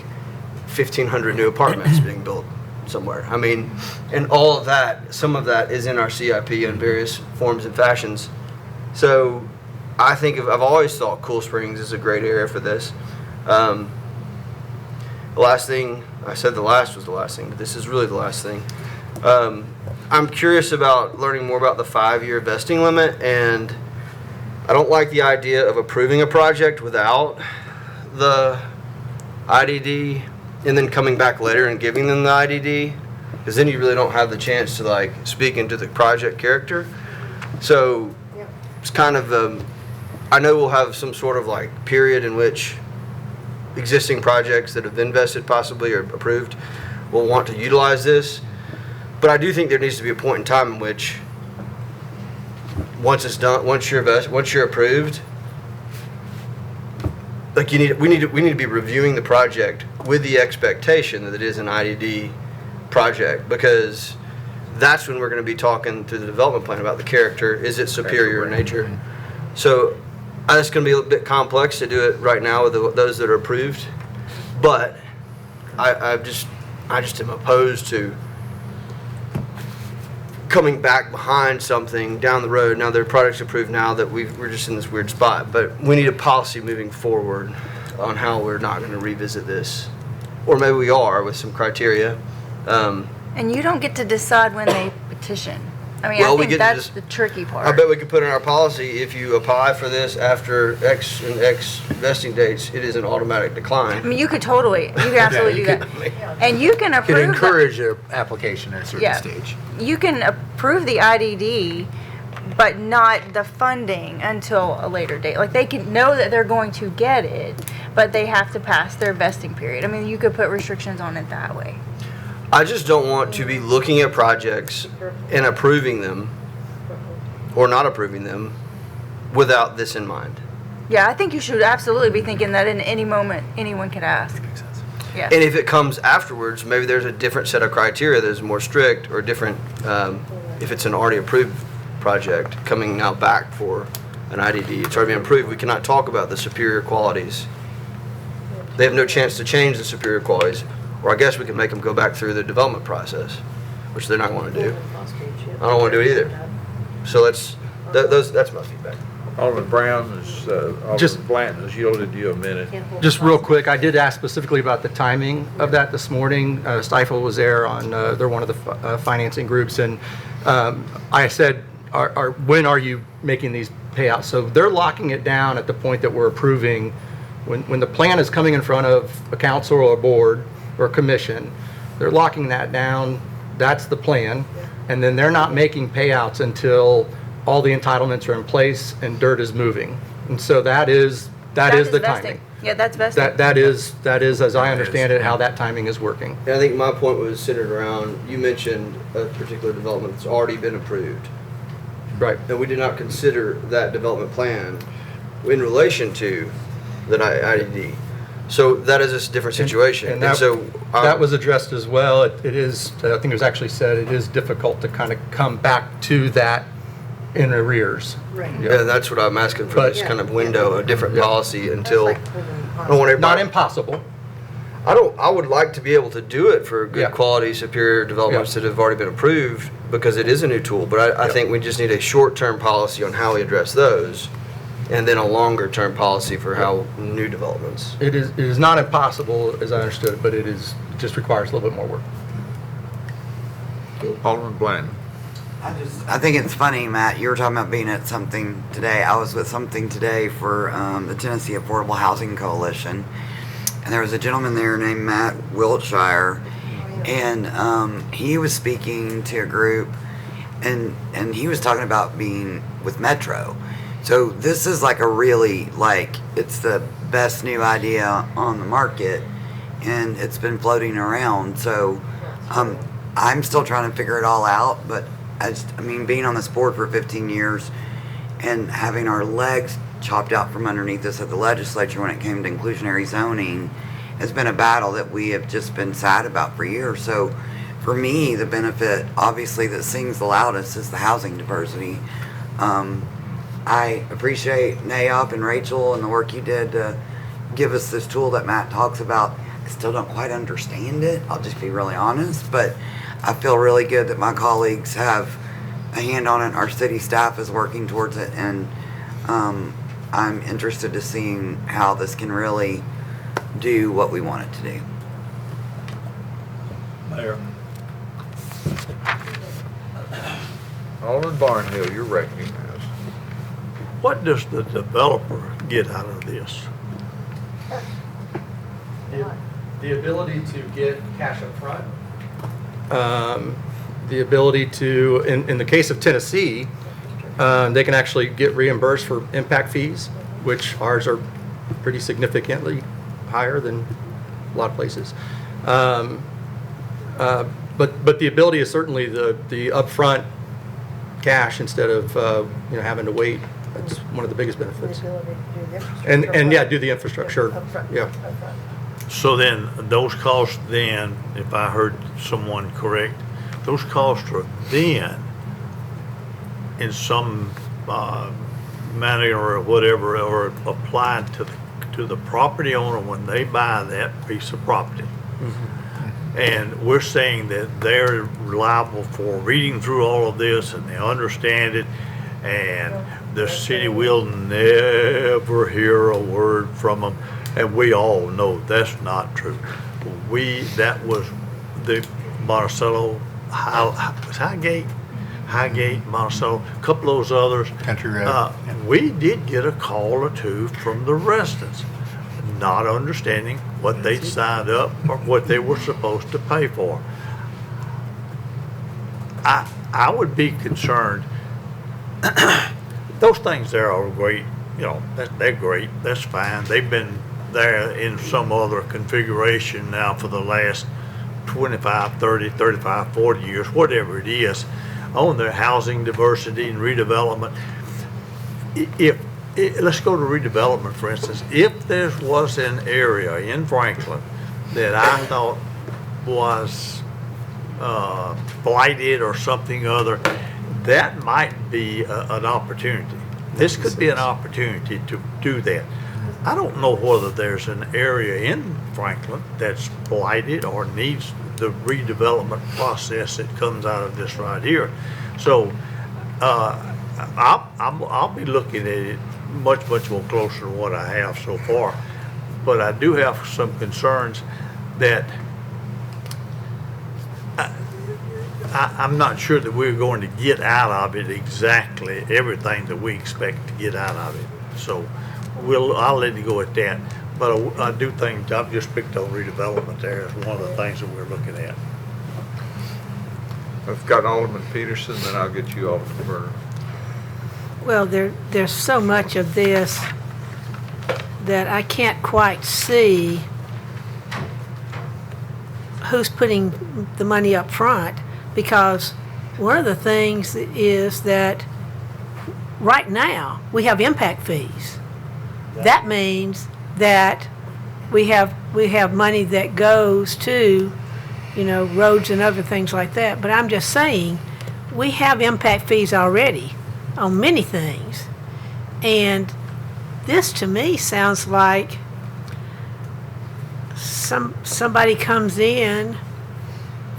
1,500 new apartments being built somewhere. I mean, and all of that, some of that is in our CIP in various forms and fashions. So I think I've always thought Cool Springs is a great area for this. The last thing, I said the last was the last thing, but this is really the last thing. I'm curious about learning more about the 5-year vesting limit, and I don't like the idea of approving a project without the IDD and then coming back later and giving them the IDD, because then you really don't have the chance to like speak into the project character. So it's kind of, I know we'll have some sort of like period in which existing projects that have been vested possibly or approved will want to utilize this. But I do think there needs to be a point in time in which once it's done, once you're approved, like we need to be reviewing the project with the expectation that it is an IDD project, because that's when we're going to be talking through the development plan about the character. Is it superior in nature? So it's going to be a bit complex to do it right now with those that are approved, but I just am opposed to coming back behind something down the road. Now their product's approved now that we're just in this weird spot, but we need a policy moving forward on how we're not going to revisit this, or maybe we are with some criteria. And you don't get to decide when they petition. I mean, Well, I we think get to that's just- the tricky part. I bet we could put in our policy, if you apply for this after X and X vesting dates, it is an automatic decline. I mean, you could absolutely do that. And you can Could approve, encourage their application at a certain Yeah. stage. you can approve the IDD, but not the funding until a later date. Like, they can know that they're going to get it, but they have to pass their vesting period. I mean, you could put restrictions on it that way. I just don't want to be looking at projects and approving them or not approving them without this in mind. Yeah, I think you should absolutely be thinking that in any moment, anyone could ask. Yeah. And if it comes afterwards, maybe there's a different set of criteria that is more strict, or different, if it's an already approved project coming now back for an IDD. It's already been approved. We cannot talk about the superior qualities. They have no chance to change the superior qualities. Or I guess we can make them go back through the development process, which they're not going to do. I don't want to do it either. So that's my feedback. Alderman Brown is, Alderman Blanton has yielded you a minute. Just real quick, I did ask specifically about the timing of that this morning. Stifel was there on, they're one of the financing groups, and I said, when are you making these payouts? So they're locking it down at the point that we're approving. When the plan is coming in front of a council or a board or a commission, they're locking that down. That's the plan. And then they're not making payouts until all the entitlements are in place and dirt is moving. And so that is the vesting. timing. Yeah, that's vesting. That is, as I understand it, how that timing is working. And I think my point was centered around, you mentioned a particular development that's already been approved. Right. And we did not consider that development plan in relation to the IDD. So that is a different situation. And that was addressed as well. It is, I think it was actually said, it is difficult to kind of come back to that in arrears. Right. Yeah, that's what I'm asking for, But- this kind of window, a different policy until, I don't want everybody. Not impossible. I would like to be able to do it for good Yeah. quality, superior developments that have already been approved because it is a new tool. But I think we just need a short-term policy on how we address those, and then a longer-term policy for how new developments. It is not impossible, as I understood it, but it just requires a little bit more work. Alderman Bland. I think it's funny, Matt, you were talking about being at something today. I was with something today for the Tennessee Affordable Housing Coalition, and there was a gentleman there named Matt Wiltshire, and he was speaking to a group, and he was talking about being with Metro. So this is like a really, like, it's the best new idea on the market, and it's been floating around. So I'm still trying to figure it all out, but I mean, being on this board for 15 years and having our legs chopped out from underneath us at the legislature when it came to inclusionary zoning has been a battle that we have just been sad about for years. So for me, the benefit, obviously, that sings the loudest is the housing diversity. I appreciate NAIOP and Rachel and the work you did to give us this tool that Matt talks about. I still don't quite understand it. I'll just be really honest, but I feel really good that my colleagues have a hand on it. Our city staff is working towards it, and I'm interested to seeing how this can really do what we want it to do. Mayor. Alderman Barnhill, you're recognized. What does the developer get out of this? The ability to get cash up front. The ability to, in the case of Tennessee, they can actually get reimbursed for impact fees, which ours are pretty significantly higher than a lot of places. But the ability is certainly the upfront cash instead of having to wait. That's one of the biggest benefits. And yeah, do the infrastructure. Yeah. So then, those costs then, if I heard someone correct, those costs are then, in some manner or whatever, or applied to the property owner when they buy that piece of property. Mm-hmm. And we're saying that they're liable for reading through all of this and they understand it, and the city will never hear a word from them. And we all know that's not true. That was the Monticello, Highgate, Monticello, a couple of those others. Country Road. We did get a call or two from the residents, not understanding what they'd signed up or what they were supposed to pay for. I would be concerned. Those things there are great. They're great. That's fine. They've been there in some other configuration now for the last 25, 30, 35, 40 years, whatever it is, on their housing diversity and redevelopment. Let's go to redevelopment, for instance. If there was an area in Franklin that I thought was blighted or something other, that might be an opportunity. This could be an opportunity to do that. I don't know whether there's an area in Franklin that's blighted or needs the redevelopment process that comes out of this right here. So I'll be looking at it much more closer than what I have so far. But I do have some concerns that I'm not sure that we're going to get out of it exactly everything that we expect to get out of it. So I'll let you go at that. But I do think I've just picked on redevelopment there as one of the things that we're looking at. I've got Alderman Peterson, then I'll get you, Alderman Berner. Well, there's so much of this that I can't quite see who's putting the money up front, because one of the things is that right now we have impact fees. That means that we have money that goes to, roads and other things like that. But I'm just saying, we have impact fees already on many things. And this to me sounds like somebody comes in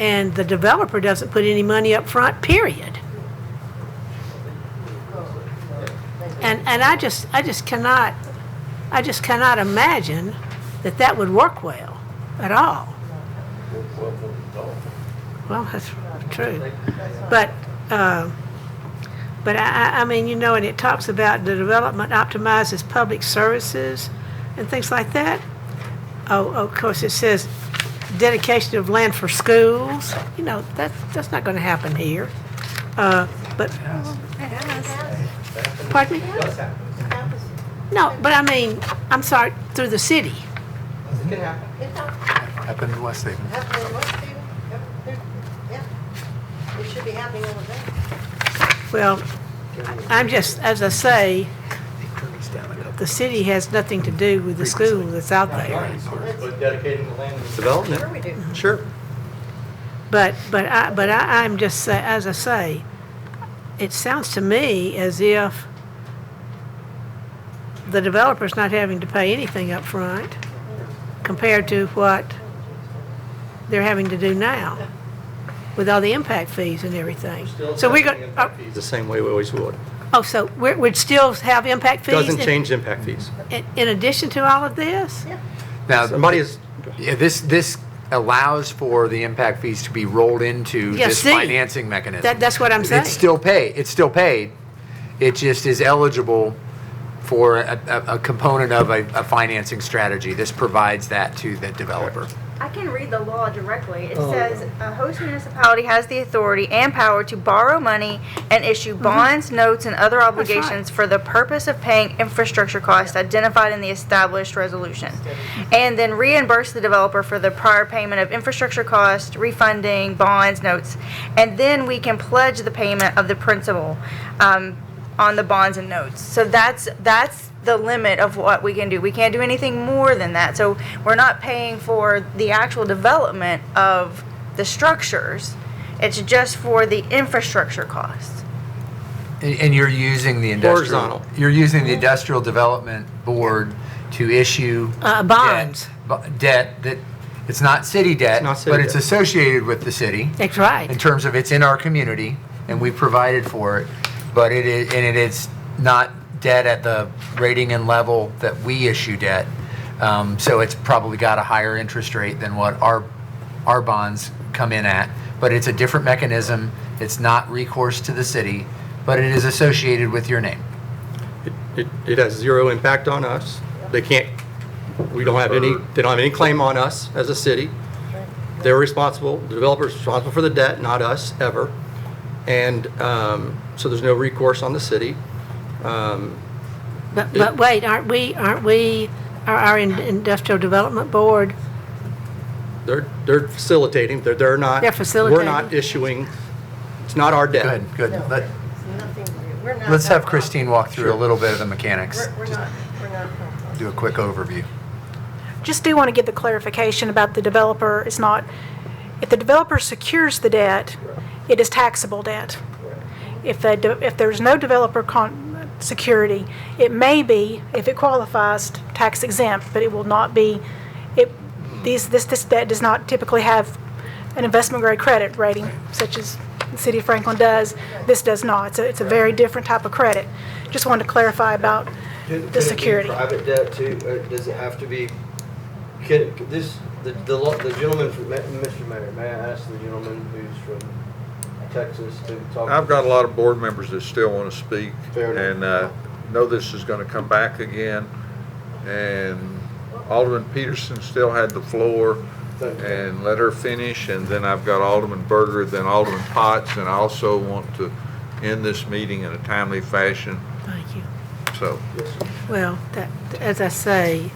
and the developer doesn't put any money up front, period. And I just cannot imagine that would work well at all. Well, that's true. But I mean, you know, and it talks about the development optimizes public services and things like that. Oh, of course, it says dedication of land for schools. You know, that's not going to happen here. But pardon me? No, but I mean, I'm sorry, through the city. It can happen. Happened in West Haven. It should be happening over there. Well, I'm just, as I say, the city has nothing to do with the school that's out there. But dedicating the land to development. Sure we do. Sure. But I'm just, as I say, it sounds to me as if the developer's not having to pay anything up front compared to what they're having to do now with all the impact fees and everything. So we're going, The same way we always would. so we'd still have impact fees? Doesn't change impact fees. In addition to all of this? Now, Somebody is, yeah, this allows for the impact fees to be rolled into Yeah, this see, financing mechanism. that's what I'm saying. It's still paid. It just is eligible for a component of a financing strategy. This provides that to the developer. I can read the law directly. It says a host municipality has the authority and power to borrow money and issue bonds, notes, and other obligations for the purpose of paying infrastructure costs identified in the established resolution, and then reimburse the developer for the prior payment of infrastructure costs, refunding bonds, notes, and then we can pledge the payment of the principal on the bonds and notes. So that's the limit of what we can do. We can't do anything more than that. So we're not paying for the actual development of the structures. It's just for the infrastructure costs. And you're using the industrial, Horizontal. you're using the Industrial Development Board to issue Bonds. debt that, it's not city debt, It's not city but it's debt. associated with the city. That's right. In terms of it's in our community, and we provided for it, but it is not debt at the rating and level that we issue debt. So it's probably got a higher interest rate than what our bonds come in at. But it's a different mechanism. It's not recourse to the city, but it is associated with your name. it has zero impact on us. They don't have any claim on us as a city. They're responsible, the developer's responsible for the debt, not us, ever. And so there's no recourse on the city. But wait, aren't we, our Industrial Development Board, They're facilitating, they're not. They're facilitating. We're not issuing, it's not our debt. Good. We're not Let's have that Christine walk through a little bit of the mechanics. We're not. Do a quick overview. Just do want to get the clarification about the developer. It's not, if the developer secures the debt, it is taxable debt. If there's no developer security, it may be, if it qualifies, tax exempt, but it will not be, this debt does not typically have an investment grade credit rating, such as the City of Franklin does. This does not. It's a very different type of credit. Just wanted to clarify about the security. Private debt too, does it have to be, the gentleman from, Mr. Mayor, may I ask the gentleman who's from Texas to talk? I've got a lot of board members that still want to speak. Fair enough. And know this is going to come back again. And Alderman Peterson still had the floor, and let her finish. And then I've got Alderman Berger, then Alderman Potts, and I also want to end this meeting in a timely fashion. thank you. So, Well, as I say,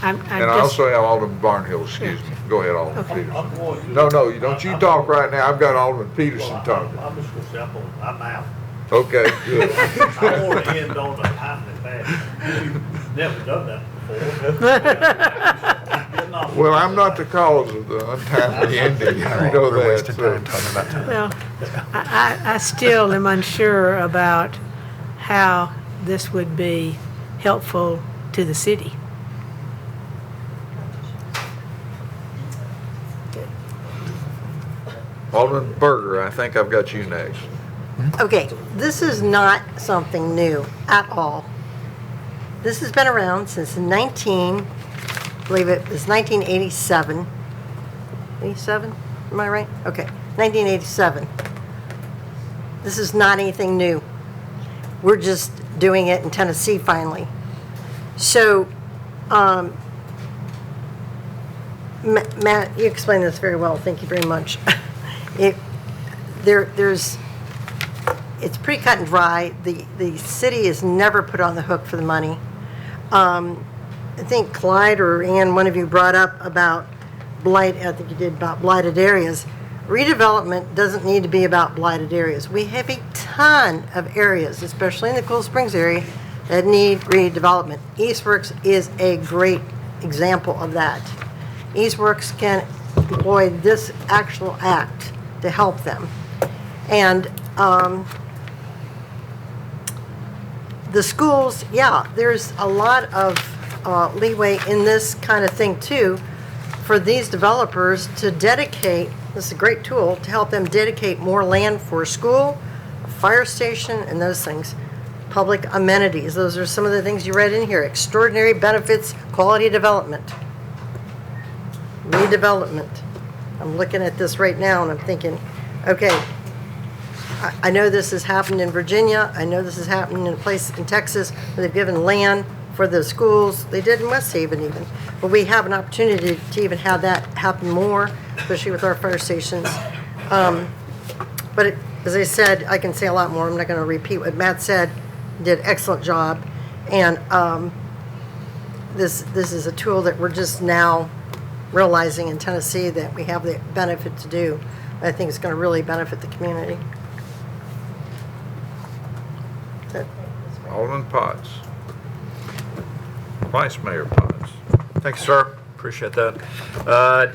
I'm and I just, also have Alderman Barnhill, excuse me. Go ahead, Alderman Okay. Peterson. I'm going to. No, don't you talk right now. I've got Alderman Peterson talking. I'm just going to step on, I'm out. Okay, good. I want to end on a timely fashion. You've never done that before. Well, I'm not the cause of the untimely ending. You know We're that. wasting so- time talking about time. well, I still am unsure about how this would be helpful to the city. Alderman Berger, I think I've got you next. Okay, this is not something new at all. This has been around since I believe it was 1987. 87? Am I right? Okay, 1987. This is not anything new. We're just doing it in Tennessee finally. So, Matt, you explained this very well. Thank you very much. It's pretty cut and dry. The city is never put on the hook for the money. I think Clyde or Ann, one of you brought up about I think you did, about blighted areas. Redevelopment doesn't need to be about blighted areas. We have a ton of areas, especially in the Cool Springs area, that need redevelopment. Eastworks is a great example of that. Eastworks can employ this actual act to help them. And the schools, yeah, there's a lot of leeway in this kind of thing too, for these developers to dedicate, this is a great tool, to help them dedicate more land for a school, a fire station, and those things. Public amenities, those are some of the things you read in here. Extraordinary benefits, quality development. Redevelopment. I'm looking at this right now and I'm thinking, okay, I know this has happened in Virginia. I know this has happened in a place in Texas where they've given land for the schools. They did in West Haven even. But we have an opportunity to even have that happen more, especially with our fire stations. As I said, I can say a lot more. I'm not going to repeat what Matt said. He did an excellent job. And this is a tool that we're just now realizing in Tennessee that we have the benefit to do. I think it's going to really benefit the community. Alderman Potts. Vice Mayor Potts. Thank you, sir. Appreciate that.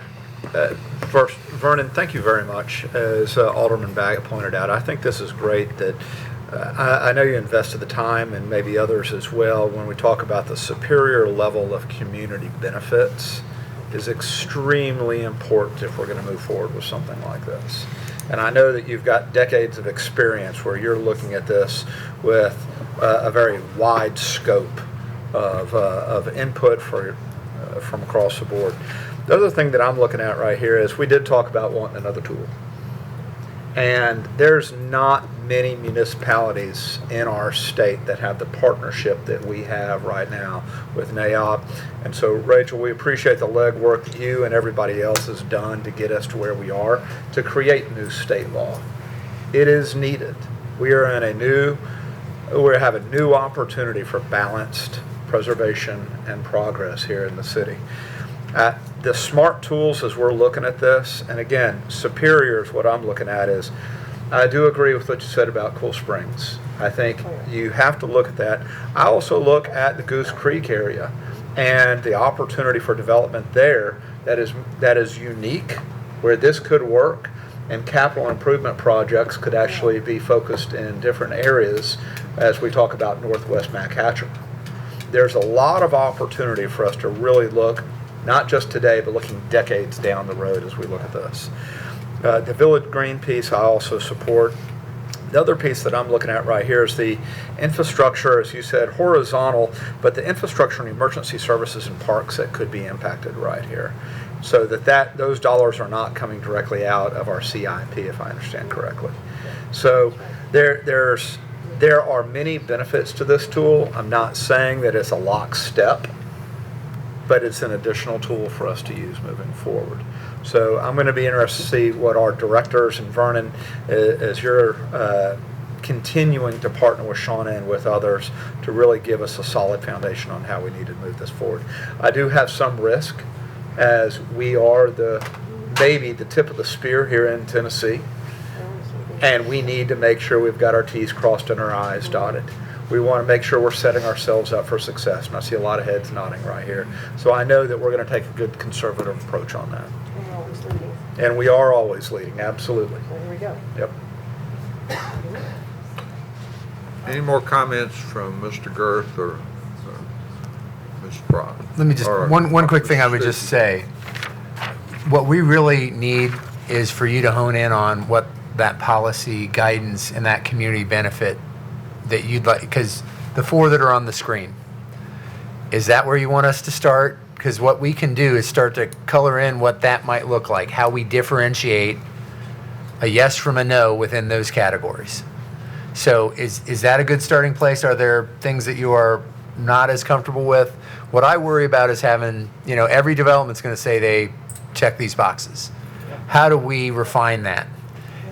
First, Vernon, thank you very much. As Alderman Baggett pointed out, I think this is great that I know you invested the time, and maybe others as well, when we talk about the superior level of community benefits is extremely important if we're going to move forward with something like this. And I know that you've got decades of experience where you're looking at this with a very wide scope of input from across the board. The other thing that I'm looking at right here is we did talk about wanting another tool. And there's not many municipalities in our state that have the partnership that we have right now with NAIOP. And so, Rachel, we appreciate the legwork that you and everybody else has done to get us to where we are, to create new state law. It is needed. We have a new opportunity for balanced preservation and progress here in the city. The smart tools as we're looking at this, and again, superior is what I'm looking at, is I do agree with what you said about Cool Springs. I think you have to look at that. I also look at the Goose Creek area and the opportunity for development there that is unique, where this could work, and capital improvement projects could actually be focused in different areas as we talk about Northwest McHatcher. There's a lot of opportunity for us to really look, not just today, but looking decades down the road as we look at this. The Village Green piece I also support. The other piece that I'm looking at right here is the infrastructure, as you said, horizontal, but the infrastructure and emergency services and parks that could be impacted right here. So those dollars are not coming directly out of our CIP, if I understand correctly. So there are many benefits to this tool. I'm not saying that it's a lockstep, but it's an additional tool for us to use moving forward. So I'm going to be interested to see what our directors and Vernon, as you're continuing to partner with Shauna and with others to really give us a solid foundation on how we need to move this forward. I do have some risk, as we are maybe the tip of the spear here in Tennessee, and we need to make sure we've got our T's crossed and our I's dotted. We want to make sure we're setting ourselves up for success, and I see a lot of heads nodding right here. So I know that we're going to take a good conservative approach on that. We're always leading. And we are always leading, absolutely. So here we go. Yep. Any more comments from Mr. Girth or Ms. Brock? Let me just, one quick thing I would just say. What we really need is for you to hone in on what that policy guidance and that community benefit that you'd like, because the 4 that are on the screen, is that where you want us to start? Because what we can do is start to color in what that might look like, how we differentiate a yes from a no within those categories. So is that a good starting place? Are there things that you are not as comfortable with? What I worry about is having, every development's going to say they check these boxes. How do we refine that?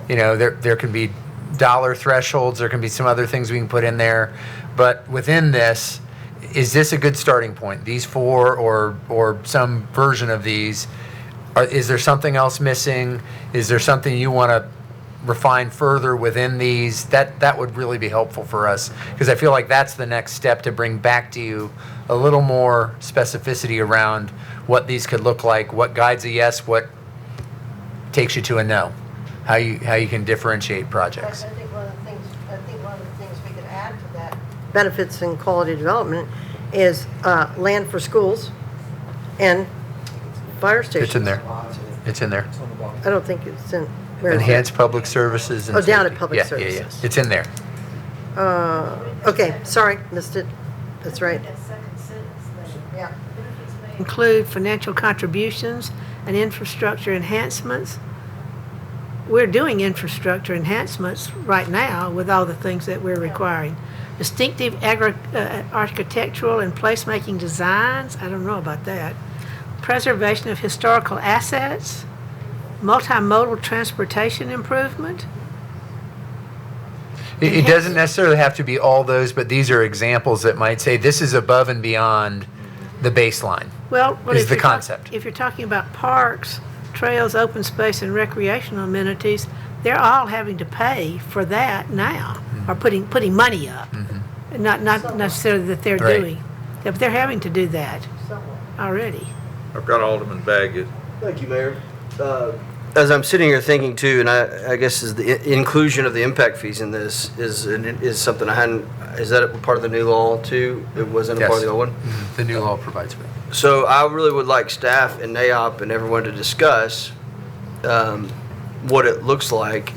There can be dollar thresholds, there can be some other things we can put in there, but within this, is this a good starting point? These 4 or some version of these, is there something else missing? Is there something you want to refine further within these? That would really be helpful for us, because I feel like that's the next step to bring back to you a little more specificity around what these could look like, what guides a yes, what takes you to a no, how you can differentiate projects. I think one of the things we could add to that benefits and quality development is land for schools and fire stations. It's in there. It's in there. I don't think it's in. Where is it? Enhanced public services. And down at safety. public Yeah, services. It's in there. Okay, sorry, missed it. That's right. Yeah. Include financial contributions and infrastructure enhancements. We're doing infrastructure enhancements right now with all the things that we're requiring. Distinctive architectural and placemaking designs, I don't know about that. Preservation of historical assets, multimodal transportation improvement. It doesn't necessarily have to be all those, but these are examples that might say this is above and beyond the baseline. Well, is if the you're concept. If you're talking about parks, trails, open space, and recreational amenities, they're all having to pay for that now, or putting money up. Not necessarily that they're Right. doing, but they're having to do that already. I've got Alderman Baggett. Thank you, Mayor. As I'm sitting here thinking too, and I guess is the inclusion of the impact fees in this is something I hadn't, is that a part of the new law too? It wasn't a part of the old one? The new law provides for it. So I really would like staff and NAOP and everyone to discuss what it looks like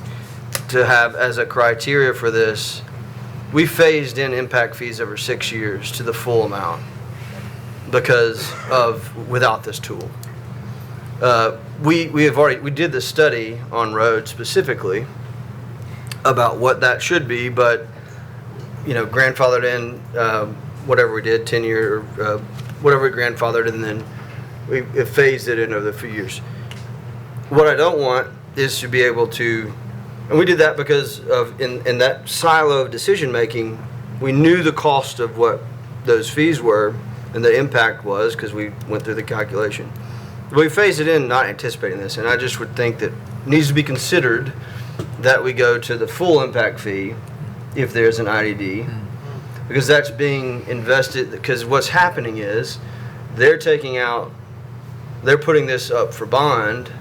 to have as a criteria for this. We phased in impact fees over 6 years to the full amount because of without this tool. We did the study on roads specifically about what that should be, but grandfathered in whatever we did, 10-year, whatever we grandfathered, and then we phased it in over the few years. What I don't want is to be able to, and we did that because of in that silo of decision making, we knew the cost of what those fees were and the impact was because we went through the calculation. But we phased it in not anticipating this, and I just would think that it needs to be considered that we go to the full impact fee if there's an IDD, because that's being invested, because what's happening is they're putting this up for bond,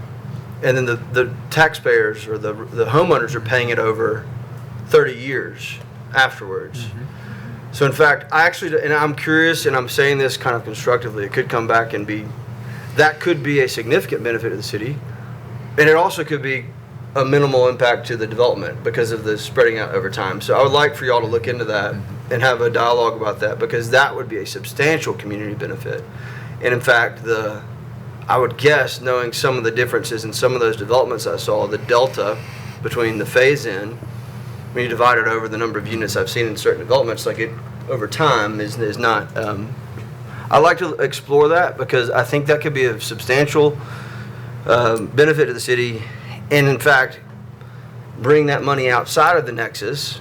and then the taxpayers or the homeowners are paying it over 30 years afterwards. So in fact, and I'm curious, and I'm saying this kind of constructively, it could come back and that could be a significant benefit to the city, and it also could be a minimal impact to the development because of the spreading out over time. So I would like for y'all to look into that and have a dialogue about that, because that would be a substantial community benefit. And in fact, I would guess, knowing some of the differences in some of those developments I saw, the delta between the phase-in, when you divide it over the number of units I've seen in certain developments, like it over time is not. I'd like to explore that because I think that could be a substantial benefit to the city, and in fact, bring that money outside of the nexus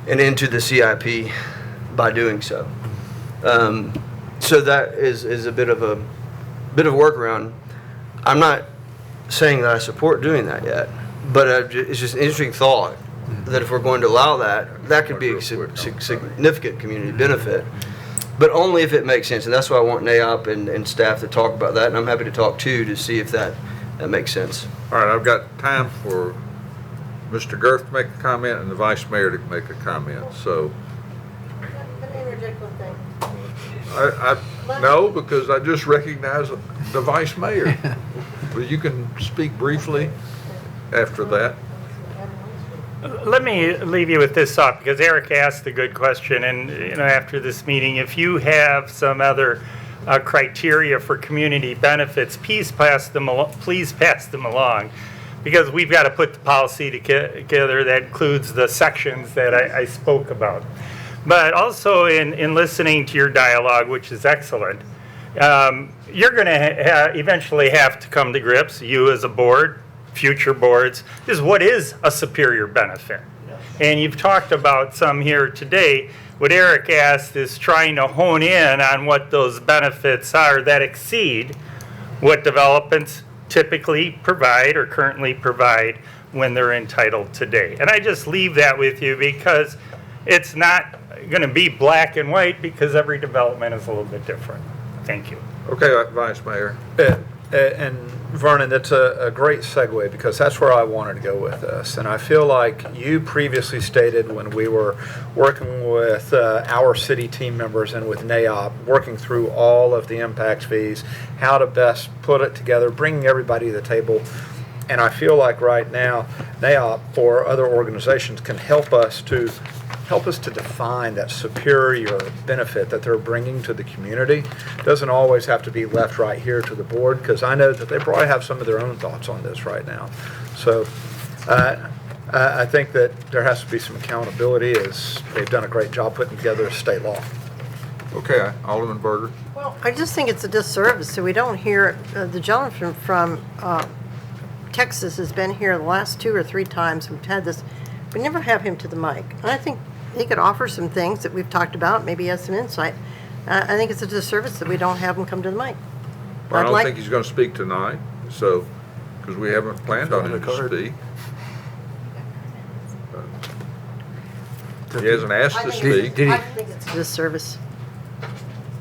and into the CIP by doing so. So that is a bit of a workaround. I'm not saying that I support doing that yet, but it's just an interesting thought that if we're going to allow that, that could be a significant community benefit, but only if it makes sense. And that's why I want NAOP and staff to talk about that, and I'm happy to talk too to see if that makes sense. All right, I've got time for Mr. Girth to make a comment and the Vice Mayor to make a comment, so. Let me interject one thing. No, because I just recognized the Vice Mayor. Well, you can speak briefly after that. Let me leave you with this thought, because Eric asked a good question, and, after this meeting, if you have some other criteria for community benefits, please pass them along, because we've got to put the policy together that includes the sections that I spoke about. But also in listening to your dialogue, which is excellent, you're going to eventually have to come to grips, you as a board, future boards, is what is a superior benefit. And you've talked about some here today. What Eric asked is trying to hone in on what those benefits are that exceed what developments typically provide or currently provide when they're entitled today. And I just leave that with you because it's not going to be black and white, because every development is a little bit different. Thank you. Okay, Vice Mayor. And Vernon, that's a great segue, because that's where I wanted to go with this. And I feel like you previously stated, when we were working with our city team members and with NAIOP, working through all of the impact fees, how to best put it together, bringing everybody to the table. And I feel like right now, NAIOP or other organizations can help us to define that superior benefit that they're bringing to the community. Doesn't always have to be left right here to the board, because I know that they probably have some of their own thoughts on this right now. So I think that there has to be some accountability, as they've done a great job putting together a state law. Okay, Alderman Berger. Well, I just think it's a disservice, so we don't hear, the gentleman from Texas has been here the last 2 or 3 times we've had this. We never have him to the mic. And I think he could offer some things that we've talked about, maybe he has some insight. I think it's a disservice that we don't have him come to the mic. Well, I don't think he's going to speak tonight, so, because we haven't planned on him to speak. He hasn't asked to speak. I think it's a disservice.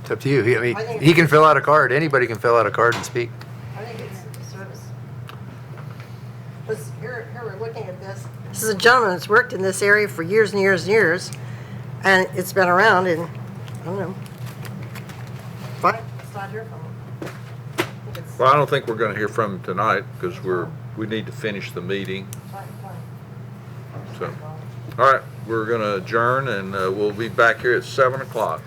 It's up to you. I mean, he can fill out a card. Anybody can fill out a card and speak. I think it's a disservice. Here we're looking at this. This is a gentleman that's worked in this area for years and years and years, and it's been around, and I don't know. Fine, let's not hear from him. Well, I don't think we're going to hear from him tonight, because we need to finish the meeting. So, all right, we're going to adjourn, and we'll be back here at 7 o'clock.